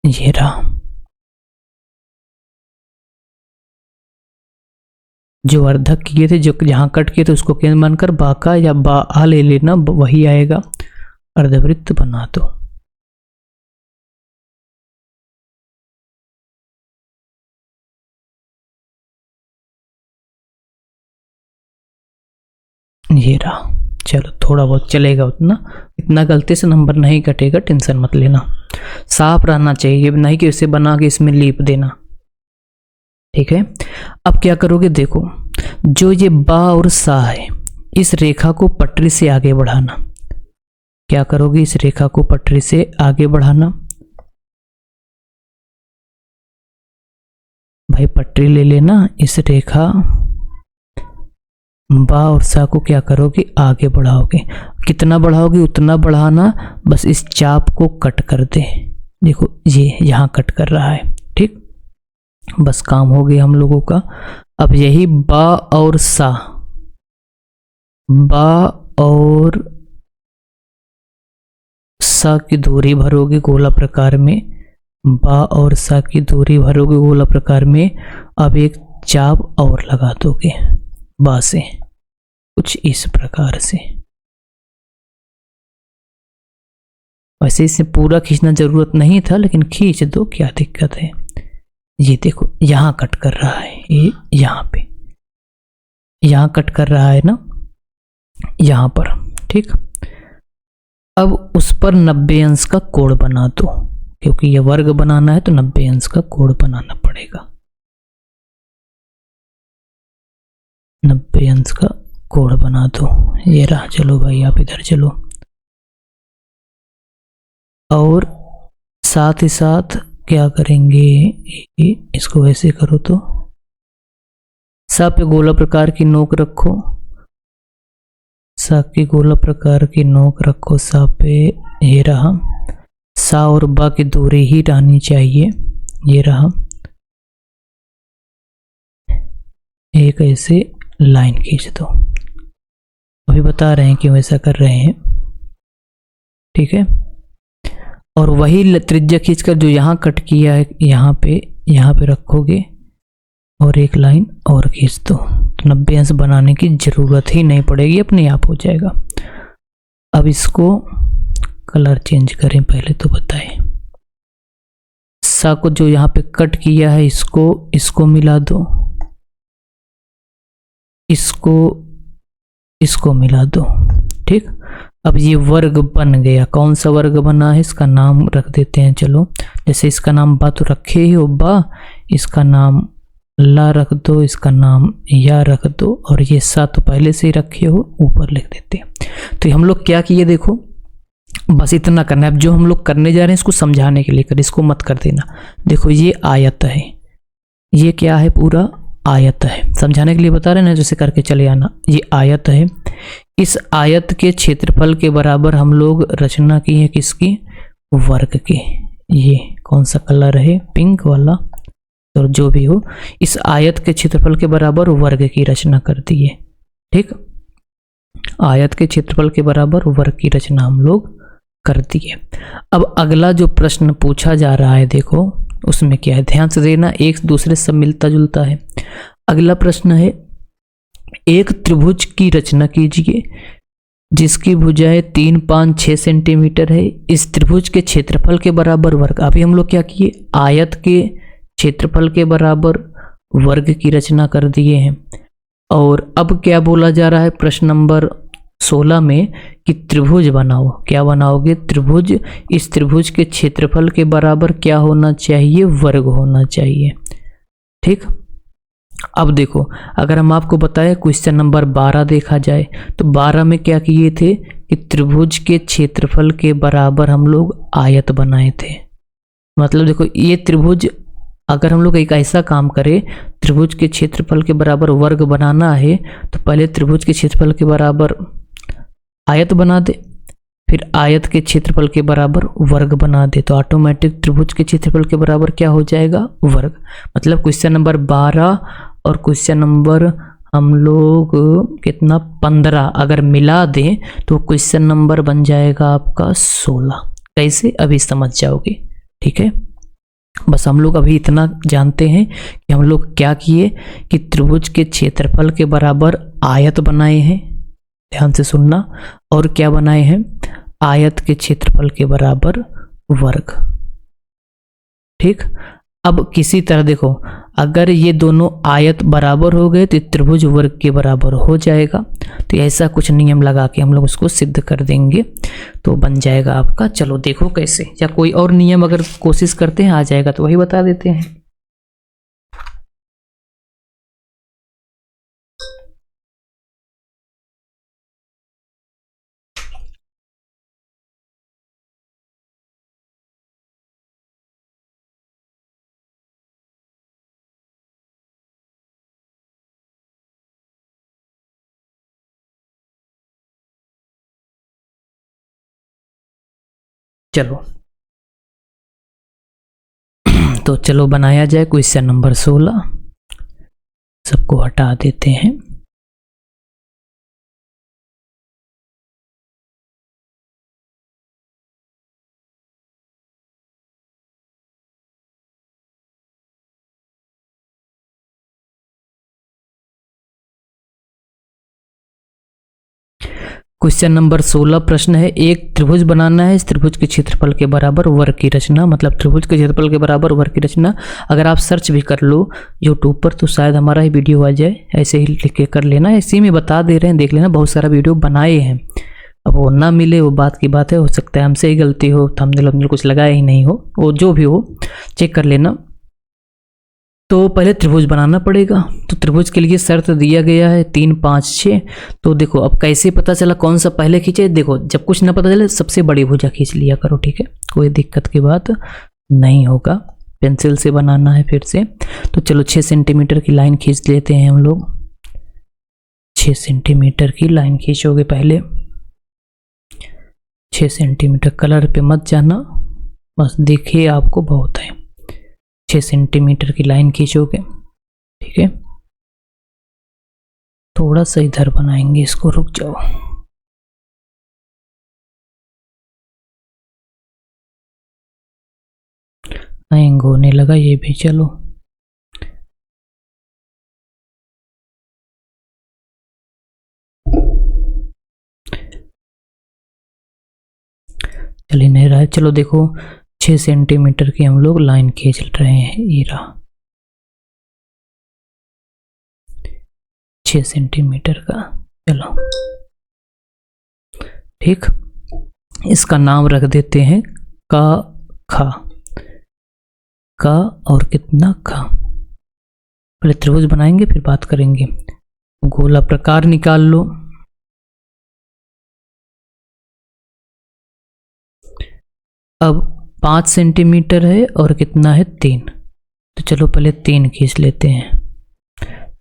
ये रहा। जो अर्धक किए थे, जो जहां कट किए थे उसको केंद्र मानकर बा का या बा आ ले लेना, वही आएगा। अर्धवृत्त बना दो। ये रहा। चलो थोड़ा बहुत चलेगा उतना, इतना गलती से नंबर नहीं कटेगा, टेंशन मत लेना। साफ रहना चाहिए, नहीं कि इसे बना के इसमें लीप देना। ठीक है, अब क्या करोगे, देखो जो ये बा और सा है, इस रेखा को पटरी से आगे बढ़ाना। क्या करोगे? इस रेखा को पटरी से आगे बढ़ाना। भाई पटरी ले लेना, इस रेखा बा और सा को क्या करोगे? आगे बढ़ाओगे। कितना बढ़ाओगे? उतना बढ़ाना, बस इस चाप को कट कर दे। देखो ये यहां कट कर रहा है। ठीक, बस काम हो गया हम लोगों का। अब यही बा और सा, बा और सा की दूरी भरोगे गोला प्रकार में। बा और सा की दूरी भरोगे गोला प्रकार में। अब एक चाप और लगा दोगे बा से, कुछ इस प्रकार से। वैसे इसे पूरा खींचना जरूरत नहीं था, लेकिन खींच दो, क्या दिक्कत है। ये देखो यहां कट कर रहा है, ये यहां पे, यहां कट कर रहा है ना, यहां पर। ठीक, अब उस पर 90 अंश का कोण बना दो, क्योंकि ये वर्ग बनाना है तो 90 अंश का कोण बनाना पड़ेगा। 90 अंश का कोण बना दो। ये रहा। चलो भाई आप इधर चलो। और साथ ही साथ क्या करेंगे, इसको वैसे करो तो सा पे गोला प्रकार की नोक रखो। सा की गोला प्रकार की नोक रखो सा पे। ये रहा। सा और बा की दूरी ही रहनी चाहिए। ये रहा। एक ऐसे लाइन खींच दो। अभी बता रहे हैं क्यों ऐसा कर रहे हैं। ठीक है, और वही त्रिज्या खींचकर जो यहाँ कट किया है यहाँ पे रखोगे और एक लाइन और खींच दो, तो 90 अंश बनाने की जरूरत ही नहीं पड़ेगी, अपने आप हो जाएगा। अब इसको कलर चेंज करें, पहले तो बताएं। सा को जो यहाँ पे कट किया है इसको मिला दो, इसको मिला दो। ठीक, अब ये वर्ग बन गया। कौन सा वर्ग बना है, इसका नाम रख देते हैं। चलो, जैसे इसका नाम बा तो रखे ही हो बा, इसका नाम ला रख दो, इसका नाम या रख दो, और ये सा तो पहले से ही रखे हो, ऊपर लिख देते हैं। तो हम लोग क्या किए, देखो बस इतना करना है। अब जो हम लोग करने जा रहे हैं इसको समझाने के लिए कर, इसको मत कर देना। देखो ये आयत है, ये क्या है, पूरा आयत है। समझाने के लिए बता रहे हैं ना, जैसे करके चले आना। ये आयत है। इस आयत के क्षेत्रफल के बराबर हम लोग रचना की है, किसकी, वर्ग के। ये कौन सा कलर है, पिंक वाला, और जो भी हो, इस आयत के क्षेत्रफल के बराबर वर्ग की रचना कर दी है। ठीक, आयत के क्षेत्रफल के बराबर वर्ग की रचना हम लोग कर दी है। अब अगला जो प्रश्न पूछा जा रहा है, देखो उसमें क्या है, ध्यान से देना, एक दूसरे से सब मिलता जुलता है। अगला प्रश्न है, एक त्रिभुज की रचना कीजिए जिसकी भुजाएं 3, 5, 6 सेंटीमीटर है। इस त्रिभुज के क्षेत्रफल के बराबर वर्ग। अभी हम लोग क्या किए, आयत के क्षेत्रफल के बराबर वर्ग की रचना कर दिए हैं। और अब क्या बोला जा रहा है प्रश्न नंबर 16 में कि त्रिभुज बनाओ। क्या बनाओगे, त्रिभुज। इस त्रिभुज के क्षेत्रफल के बराबर क्या होना चाहिए, वर्ग होना चाहिए। ठीक, अब देखो, अगर हम आपको बताएं क्वेश्चन नंबर 12 देखा जाए तो 12 में क्या किए थे कि त्रिभुज के क्षेत्रफल के बराबर हम लोग आयत बनाए थे। मतलब देखो, ये त्रिभुज, अगर हम लोग एक ऐसा काम करें, त्रिभुज के क्षेत्रफल के बराबर वर्ग बनाना है तो पहले त्रिभुज के क्षेत्रफल के बराबर आयत बना दे, फिर आयत के क्षेत्रफल के बराबर वर्ग बना दे, तो ऑटोमेटिक त्रिभुज के क्षेत्रफल के बराबर क्या हो जाएगा, वर्ग। मतलब क्वेश्चन नंबर 12 और क्वेश्चन नंबर हम लोग कितना 15 अगर मिला दें तो क्वेश्चन नंबर बन जाएगा आपका 16। कैसे, अभी समझ जाओगे। ठीक है, बस हम लोग अभी इतना जानते हैं कि हम लोग क्या किए कि त्रिभुज के क्षेत्रफल के बराबर आयत बनाए हैं, ध्यान से सुनना, और क्या बनाए हैं, आयत के क्षेत्रफल के बराबर वर्ग। ठीक, अब किसी तरह देखो, अगर ये दोनों आयत बराबर हो गए तो त्रिभुज वर्ग के बराबर हो जाएगा। तो ऐसा कुछ नियम लगा के हम लोग उसको सिद्ध कर देंगे तो बन जाएगा आपका। चलो देखो कैसे, या कोई और नियम अगर कोशिश करते हैं आ जाएगा तो वही बता देते हैं। चलो तो चलो बनाया जाए क्वेश्चन नंबर 16। सबको हटा देते हैं। क्वेश्चन नंबर 16 प्रश्न है, एक त्रिभुज बनाना है, इस त्रिभुज के क्षेत्रफल के बराबर वर्ग की रचना। मतलब त्रिभुज के क्षेत्रफल के बराबर वर्ग की रचना। अगर आप सर्च भी कर लो यूट्यूब पर तो शायद हमारा ही वीडियो आ जाए, ऐसे ही लिख के कर लेना। इसी में बता दे रहे हैं, देख लेना, बहुत सारा वीडियो बनाए हैं। अब वो ना मिले वो बात की बात है, हो सकता है हमसे ही गलती हो, थंबनेल कुछ लगाया ही नहीं हो, वो जो भी हो चेक कर लेना। तो पहले त्रिभुज बनाना पड़ेगा। तो त्रिभुज के लिए शर्त दिया गया है 3, 5, 6। तो देखो अब कैसे पता चला कौन सा पहले खींचे। देखो जब कुछ ना पता चले सबसे बड़ी भुजा खींच लिया करो, ठीक है, कोई दिक्कत की बात नहीं होगा। पेंसिल से बनाना है फिर से। तो चलो 6 सेंटीमीटर की लाइन खींच लेते हैं हम लोग। 6 सेंटीमीटर की लाइन खींचोगे पहले। 6 सेंटीमीटर, कलर पे मत जाना, बस देखिए आपको बहुत है। 6 सेंटीमीटर की लाइन खींचोगे, ठीक है। थोड़ा सा इधर बनाएंगे इसको, रुक जाओ। हैंग होने लगा ये भी, चलो चल ही नहीं रहा है। चलो देखो 6 सेंटीमीटर की हम लोग लाइन खींच रहे हैं, ये रहा 6 सेंटीमीटर का। चलो ठीक, इसका नाम रख देते हैं का खा। का और कितना खा। पहले त्रिभुज बनाएंगे फिर बात करेंगे। गोला प्रकार निकाल लो। अब 5 सेंटीमीटर है और कितना है 3। तो चलो पहले 3 खींच लेते हैं।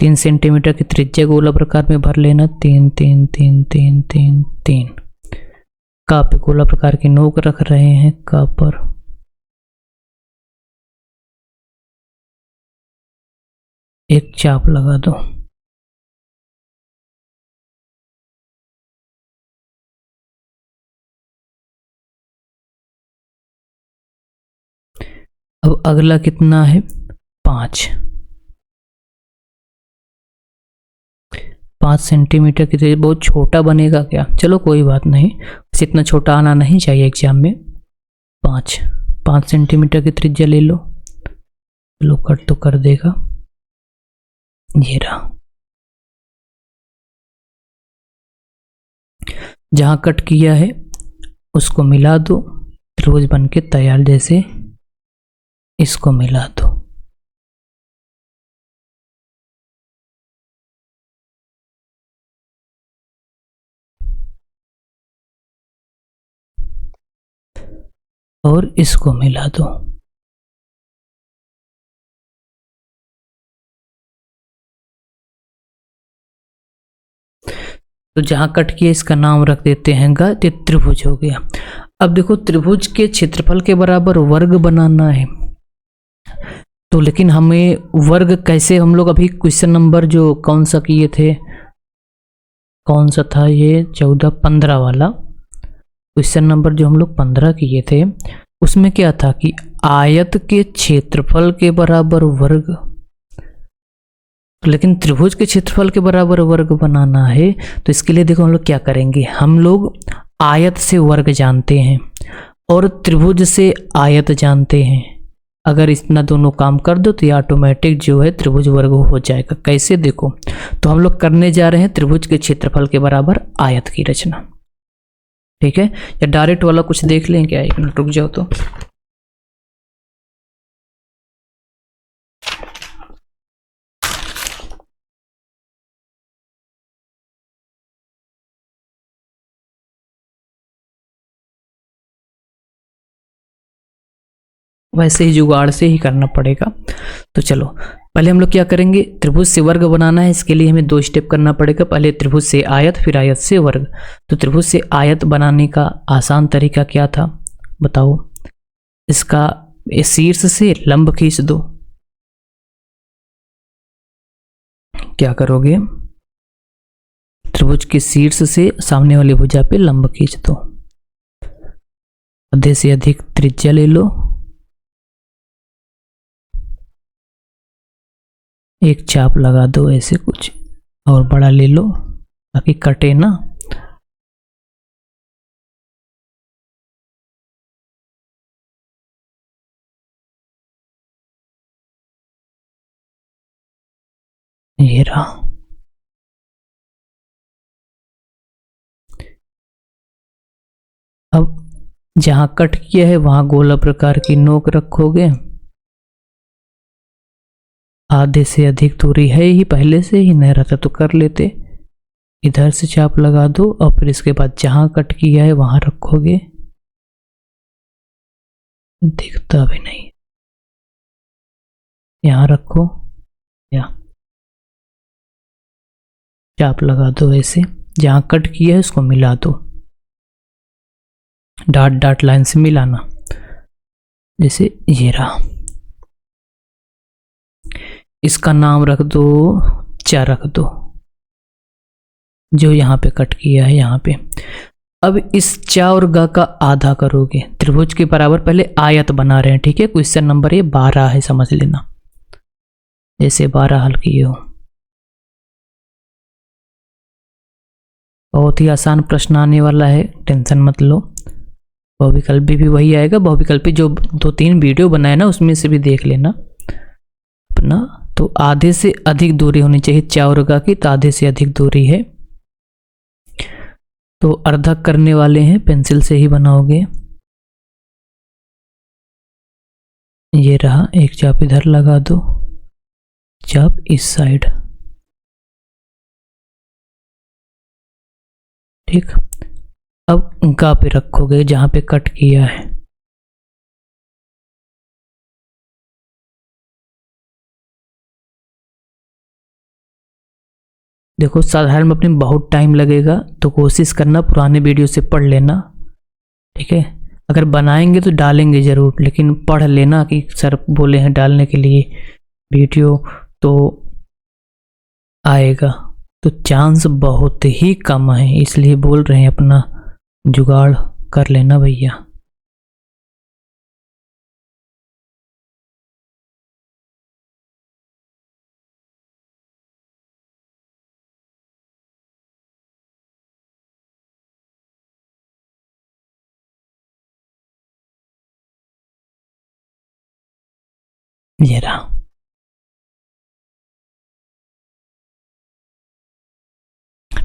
3 सेंटीमीटर की त्रिज्या गोला प्रकार में भर लेना। 3 3 3 3 3 3। का पे गोला प्रकार की नोक रख रहे हैं, का पर एक चाप लगा दो। अब अगला कितना है 5। 5 सेंटीमीटर की त्रिज्या बहुत छोटा बनेगा क्या? चलो कोई बात नहीं, बस इतना छोटा आना नहीं चाहिए एग्जाम में। 5 सेंटीमीटर की त्रिज्या ले लो। चलो कट तो कर देगा, ये रहा। जहां कट किया है उसको मिला दो, त्रिभुज बन के तैयार। जैसे इसको मिला दो, और इसको मिला दो। तो जहां कट किया इसका नाम रख देते हैं गा, तो त्रिभुज हो गया। अब देखो त्रिभुज के क्षेत्रफल के बराबर वर्ग बनाना है, तो लेकिन हमें वर्ग कैसे, हम लोग अभी क्वेश्चन नंबर जो कौन सा किए थे, कौन सा था ये 14-15 वाला क्वेश्चन नंबर जो हम लोग 15 किए थे, उसमें क्या था कि आयत के क्षेत्रफल के बराबर वर्ग, लेकिन त्रिभुज के क्षेत्रफल के बराबर वर्ग बनाना है। तो इसके लिए देखो हम लोग क्या करेंगे, हम लोग आयत से वर्ग जानते हैं और त्रिभुज से आयत जानते हैं। अगर इतना दोनों काम कर दो तो ये ऑटोमेटिक जो है त्रिभुज वर्ग हो जाएगा। कैसे देखो, तो हम लोग करने जा रहे हैं त्रिभुज के क्षेत्रफल के बराबर आयत की रचना। ठीक है, या डायरेक्ट वाला कुछ देख लें क्या? एक मिनट रुक जाओ तो। वैसे ही जुगाड़ से ही करना पड़ेगा। तो चलो पहले हम लोग क्या करेंगे, त्रिभुज से वर्ग बनाना है। इसके लिए हमें 2 स्टेप करना पड़ेगा, पहले त्रिभुज से आयत, फिर आयत से वर्ग। तो त्रिभुज से आयत बनाने का आसान तरीका क्या था बताओ? इसका शीर्ष से लंब खींच दो। क्या करोगे, त्रिभुज के शीर्ष से सामने वाली भुजा पे लंब खींच दो। आधे से अधिक त्रिज्या ले लो, एक चाप लगा दो ऐसे कुछ, और बड़ा ले लो ताकि कटे ना। ये रहा। अब जहां कट किया है वहां गोला प्रकार की नोक रखोगे। आधे से अधिक दूरी है ही, पहले से ही, नहीं रहता तो कर लेते। इधर से चाप लगा दो और फिर इसके बाद जहां कट किया है वहां रखोगे। दिखता भी नहीं, यहां रखो, या चाप लगा दो ऐसे। जहां कट किया है उसको मिला दो, डॉट डॉट लाइन से मिलाना। जैसे ये रहा। इसका नाम रख दो, चा रख दो, जो यहाँ पे कट किया है यहाँ पे। अब इस चा और गा का आधा करोगे, त्रिभुज के बराबर पहले आयत बना रहे हैं। ठीक है, क्वेश्चन नंबर ये 12 है, समझ लेना, जैसे 12 हल किए हो। बहुत ही आसान प्रश्न आने वाला है, टेंशन मत लो। बहुविकल्पी भी वही आएगा, बहुविकल्पी जो 2-3 वीडियो बनाए ना उसमें से भी देख लेना अपना। तो आधे से अधिक दूरी होनी चाहिए चा और गा की, तो आधे से अधिक दूरी है तो अर्धक करने वाले हैं, पेंसिल से ही बनाओगे। ये रहा, एक चाप इधर लगा दो, चाप इस साइड। ठीक, अब गा पे रखोगे जहां पे कट किया है। देखो साधारण में अपने बहुत टाइम लगेगा, तो कोशिश करना पुराने वीडियो से पढ़ लेना। ठीक है, अगर बनाएंगे तो डालेंगे ज़रूर, लेकिन पढ़ लेना कि सर बोले हैं डालने के लिए वीडियो, तो आएगा। तो चांस बहुत ही कम है, इसलिए बोल रहे हैं अपना जुगाड़ कर लेना भैया। ये रहा।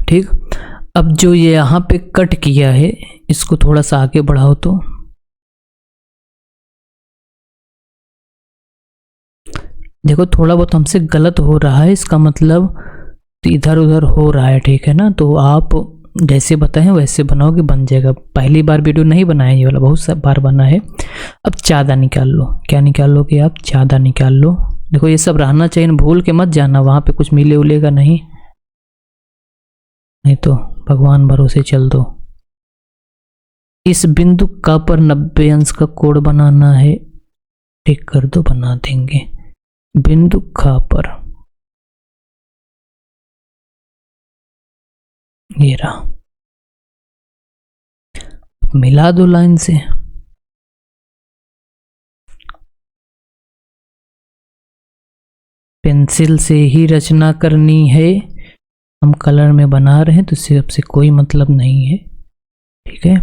ठीक, अब जो ये यहाँ पे कट किया है इसको थोड़ा सा आगे बढ़ाओ तो देखो थोड़ा बहुत हमसे गलत हो रहा है, इसका मतलब इधर उधर हो रहा है, ठीक है ना। तो आप जैसे बताएं वैसे बनाओगे, बन जाएगा। पहली बार वीडियो नहीं बनाया, ये वाला बहुत सा बार बना है। अब चादा निकाल लो। क्या निकाल लोगे आप? चादा निकाल लो। देखो ये सब रहना चाहिए, भूल के मत जाना, वहां पे कुछ मिले उलेगा नहीं, नहीं तो भगवान भरोसे चल दो। इस बिंदु का पर 90 अंश का कोण बनाना है, टिक कर दो, बना देंगे। बिंदु खा पर ये रहा, मिला दो लाइन से। पेंसिल से ही रचना करनी है, हम कलर में बना रहे हैं तो इससे कोई मतलब नहीं है, ठीक है।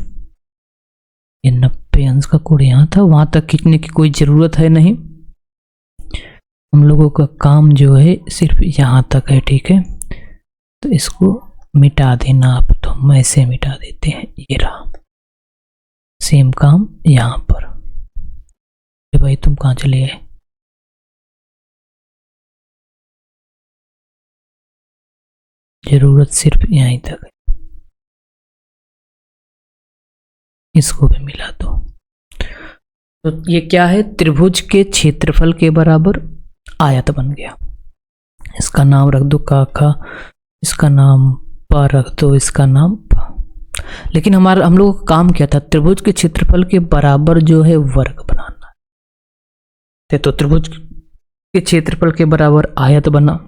ये 90 अंश का कोण यहाँ था, वहां तक खींचने की कोई जरूरत है नहीं। हम लोगों का काम जो है सिर्फ यहाँ तक है, ठीक है। तो इसको मिटा देना आप, तो हम ऐसे मिटा देते हैं। ये रहा, सेम काम यहाँ पर। भाई तुम कहाँ चले गए? जरूरत सिर्फ यहीं तक है, इसको भी मिला दो। तो ये क्या है? त्रिभुज के क्षेत्रफल के बराबर आयत बन गया। इसका नाम रख दो काका, इसका नाम पा रख दो, इसका नाम पा। लेकिन हम लोगों का काम क्या था? त्रिभुज के क्षेत्रफल के बराबर जो है वर्ग बनाना है। तो त्रिभुज के क्षेत्रफल के बराबर आयत बना।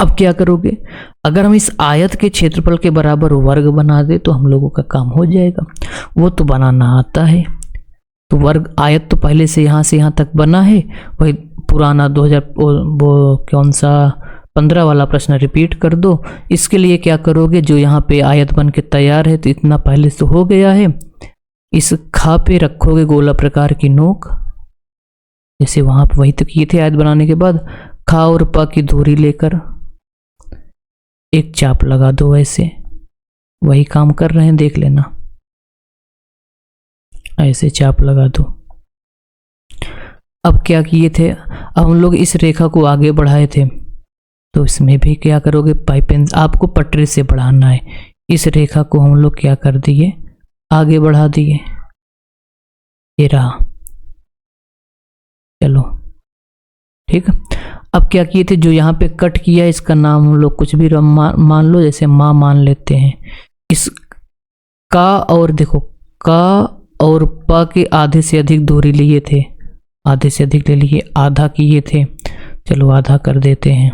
अब क्या करोगे? अगर हम इस आयत के क्षेत्रफल के बराबर वर्ग बना दे तो हम लोगों का काम हो जाएगा। वो तो बनाना आता है। तो वर्ग आयत तो पहले से यहाँ तक बना है, वही पुराना 2000 वो कौन सा 15 वाला प्रश्न रिपीट कर दो। इसके लिए क्या करोगे? जो यहाँ पे आयत बन के तैयार है तो इतना पहले से हो गया है, इस खा पे रखोगे गोला प्रकार की नोक, जैसे वहां पर वही तो किए थे आयत बनाने के बाद। खा और पा की दूरी लेकर एक चाप लगा दो, ऐसे वही काम कर रहे हैं, देख लेना। ऐसे चाप लगा दो। अब क्या किए थे? अब हम लोग इस रेखा को आगे बढ़ाए थे, तो इसमें भी क्या करोगे? पाइपेन आपको पटरी से बढ़ाना है। इस रेखा को हम लोग क्या कर दिए? आगे बढ़ा दिए। ये रहा, चलो ठीक। अब क्या किए थे? जो यहाँ पे कट किया इसका नाम हम लोग कुछ भी मान लो, जैसे माँ मान लेते हैं। इस का और देखो का और पा के आधे से अधिक दूरी लिए थे, आधे से अधिक ले लिए, आधा किए थे। चलो आधा कर देते हैं।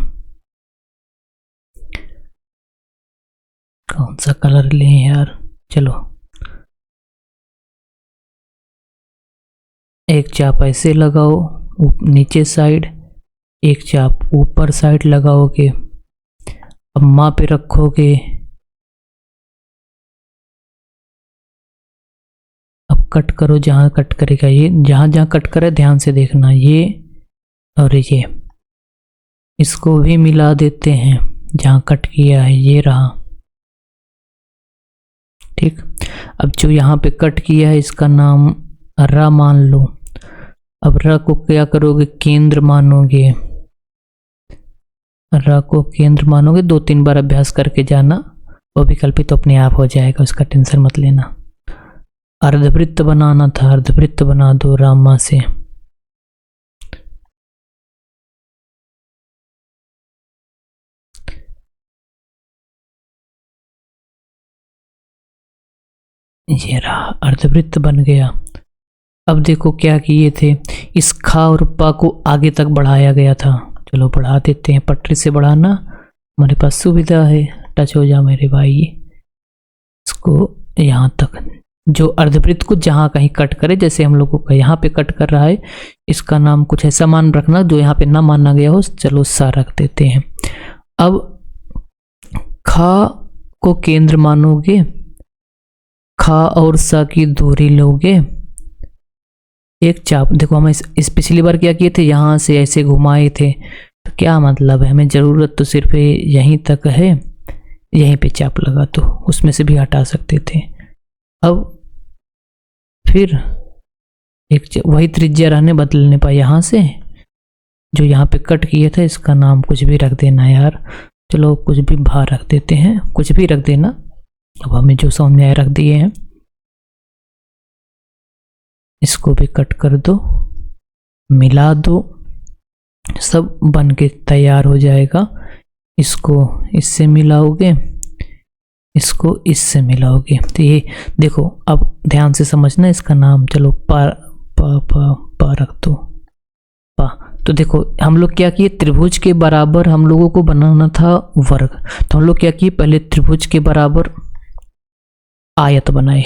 कौन सा कलर लें यार? चलो एक चाप ऐसे लगाओ नीचे साइड, एक चाप ऊपर साइड लगाओगे। अब माँ पे रखोगे। अब कट करो जहां कट करेगा, ये जहां जहां कट करे ध्यान से देखना, ये और ये, इसको भी मिला देते हैं जहां कट किया है। ये रहा, ठीक। अब जो यहाँ पे कट किया है इसका नाम र मान लो। अब र को क्या करोगे? केंद्र मानोगे। र को केंद्र मानोगे, 2-3 बार अभ्यास करके जाना, वो विकल्पित तो अपने आप हो जाएगा, उसका टेंशन मत लेना। अर्धवृत्त बनाना था, अर्धवृत्त बना दो रामा से। ये रहा, अर्धवृत्त बन गया। अब देखो क्या किए थे? इस खा और पा को आगे तक बढ़ाया गया था, चलो बढ़ा देते हैं। पटरी से बढ़ाना हमारे पास सुविधा है। टच हो जा मेरे भाई, इसको यहाँ तक। जो अर्धवृत्त को जहाँ कहीं कट करे, जैसे हम लोगों का यहाँ पे कट कर रहा है, इसका नाम कुछ ऐसा मान रखना जो यहाँ पे ना माना गया हो। चलो सा रख देते हैं। अब खा को केंद्र मानोगे, खा और सा की दूरी लोगे, एक चाप, देखो हम इस पिछली बार क्या किए थे, यहाँ से ऐसे घुमाए थे, तो क्या मतलब है, हमें ज़रूरत तो सिर्फ यहीं तक है, यहीं पे चाप लगा तो उसमें से भी हटा सकते थे। अब फिर एक वही त्रिज्या रहने बदलने पर यहाँ से जो यहाँ पे कट किए थे, इसका नाम कुछ भी रख देना यार, चलो कुछ भी बाहर रख देते हैं, कुछ भी रख देना। अब हमें जो समझ में आया रख दिए हैं, इसको भी कट कर दो, मिला दो, सब बन के तैयार हो जाएगा। इसको इससे मिलाओगे, इसको इससे मिलाओगे, तो ये देखो, अब ध्यान से समझना, इसका नाम चलो पा रख दो, पा। तो देखो हम लोग क्या किए, त्रिभुज के बराबर हम लोगों को बनाना था वर्ग, तो हम लोग क्या किए, पहले त्रिभुज के बराबर आयत बनाए,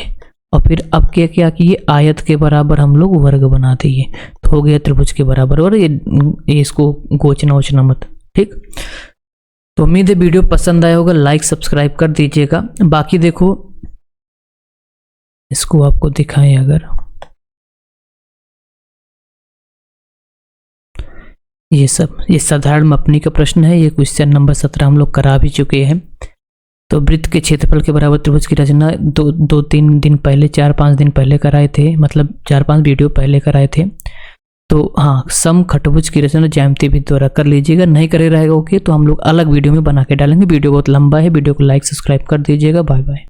और फिर अब क्या क्या किए, आयत के बराबर हम लोग वर्ग बना दिए, तो हो गया त्रिभुज के बराबर। और ये इसको गोचना वोचना मत, ठीक। तो उम्मीद है वीडियो पसंद आया होगा, लाइक सब्सक्राइब कर दीजिएगा। बाकी देखो, इसको आपको दिखाएं, अगर ये साधारण मापनी का प्रश्न है, ये क्वेश्चन नंबर 17 हम लोग करा भी चुके हैं। तो वृत्त के क्षेत्रफल के बराबर त्रिभुज की रचना 2-3 दिन पहले, 4-5 दिन पहले कराए थे, मतलब 4-5 वीडियो पहले कराए थे। तो हाँ, समखटभुज की रचना ज्यामिति विधि द्वारा कर लीजिएगा, नहीं करे रहेगा ओके, तो हम लोग अलग वीडियो में बना के डालेंगे। वीडियो बहुत लंबा है, वीडियो को लाइक सब्सक्राइब कर दीजिएगा। Bye bye.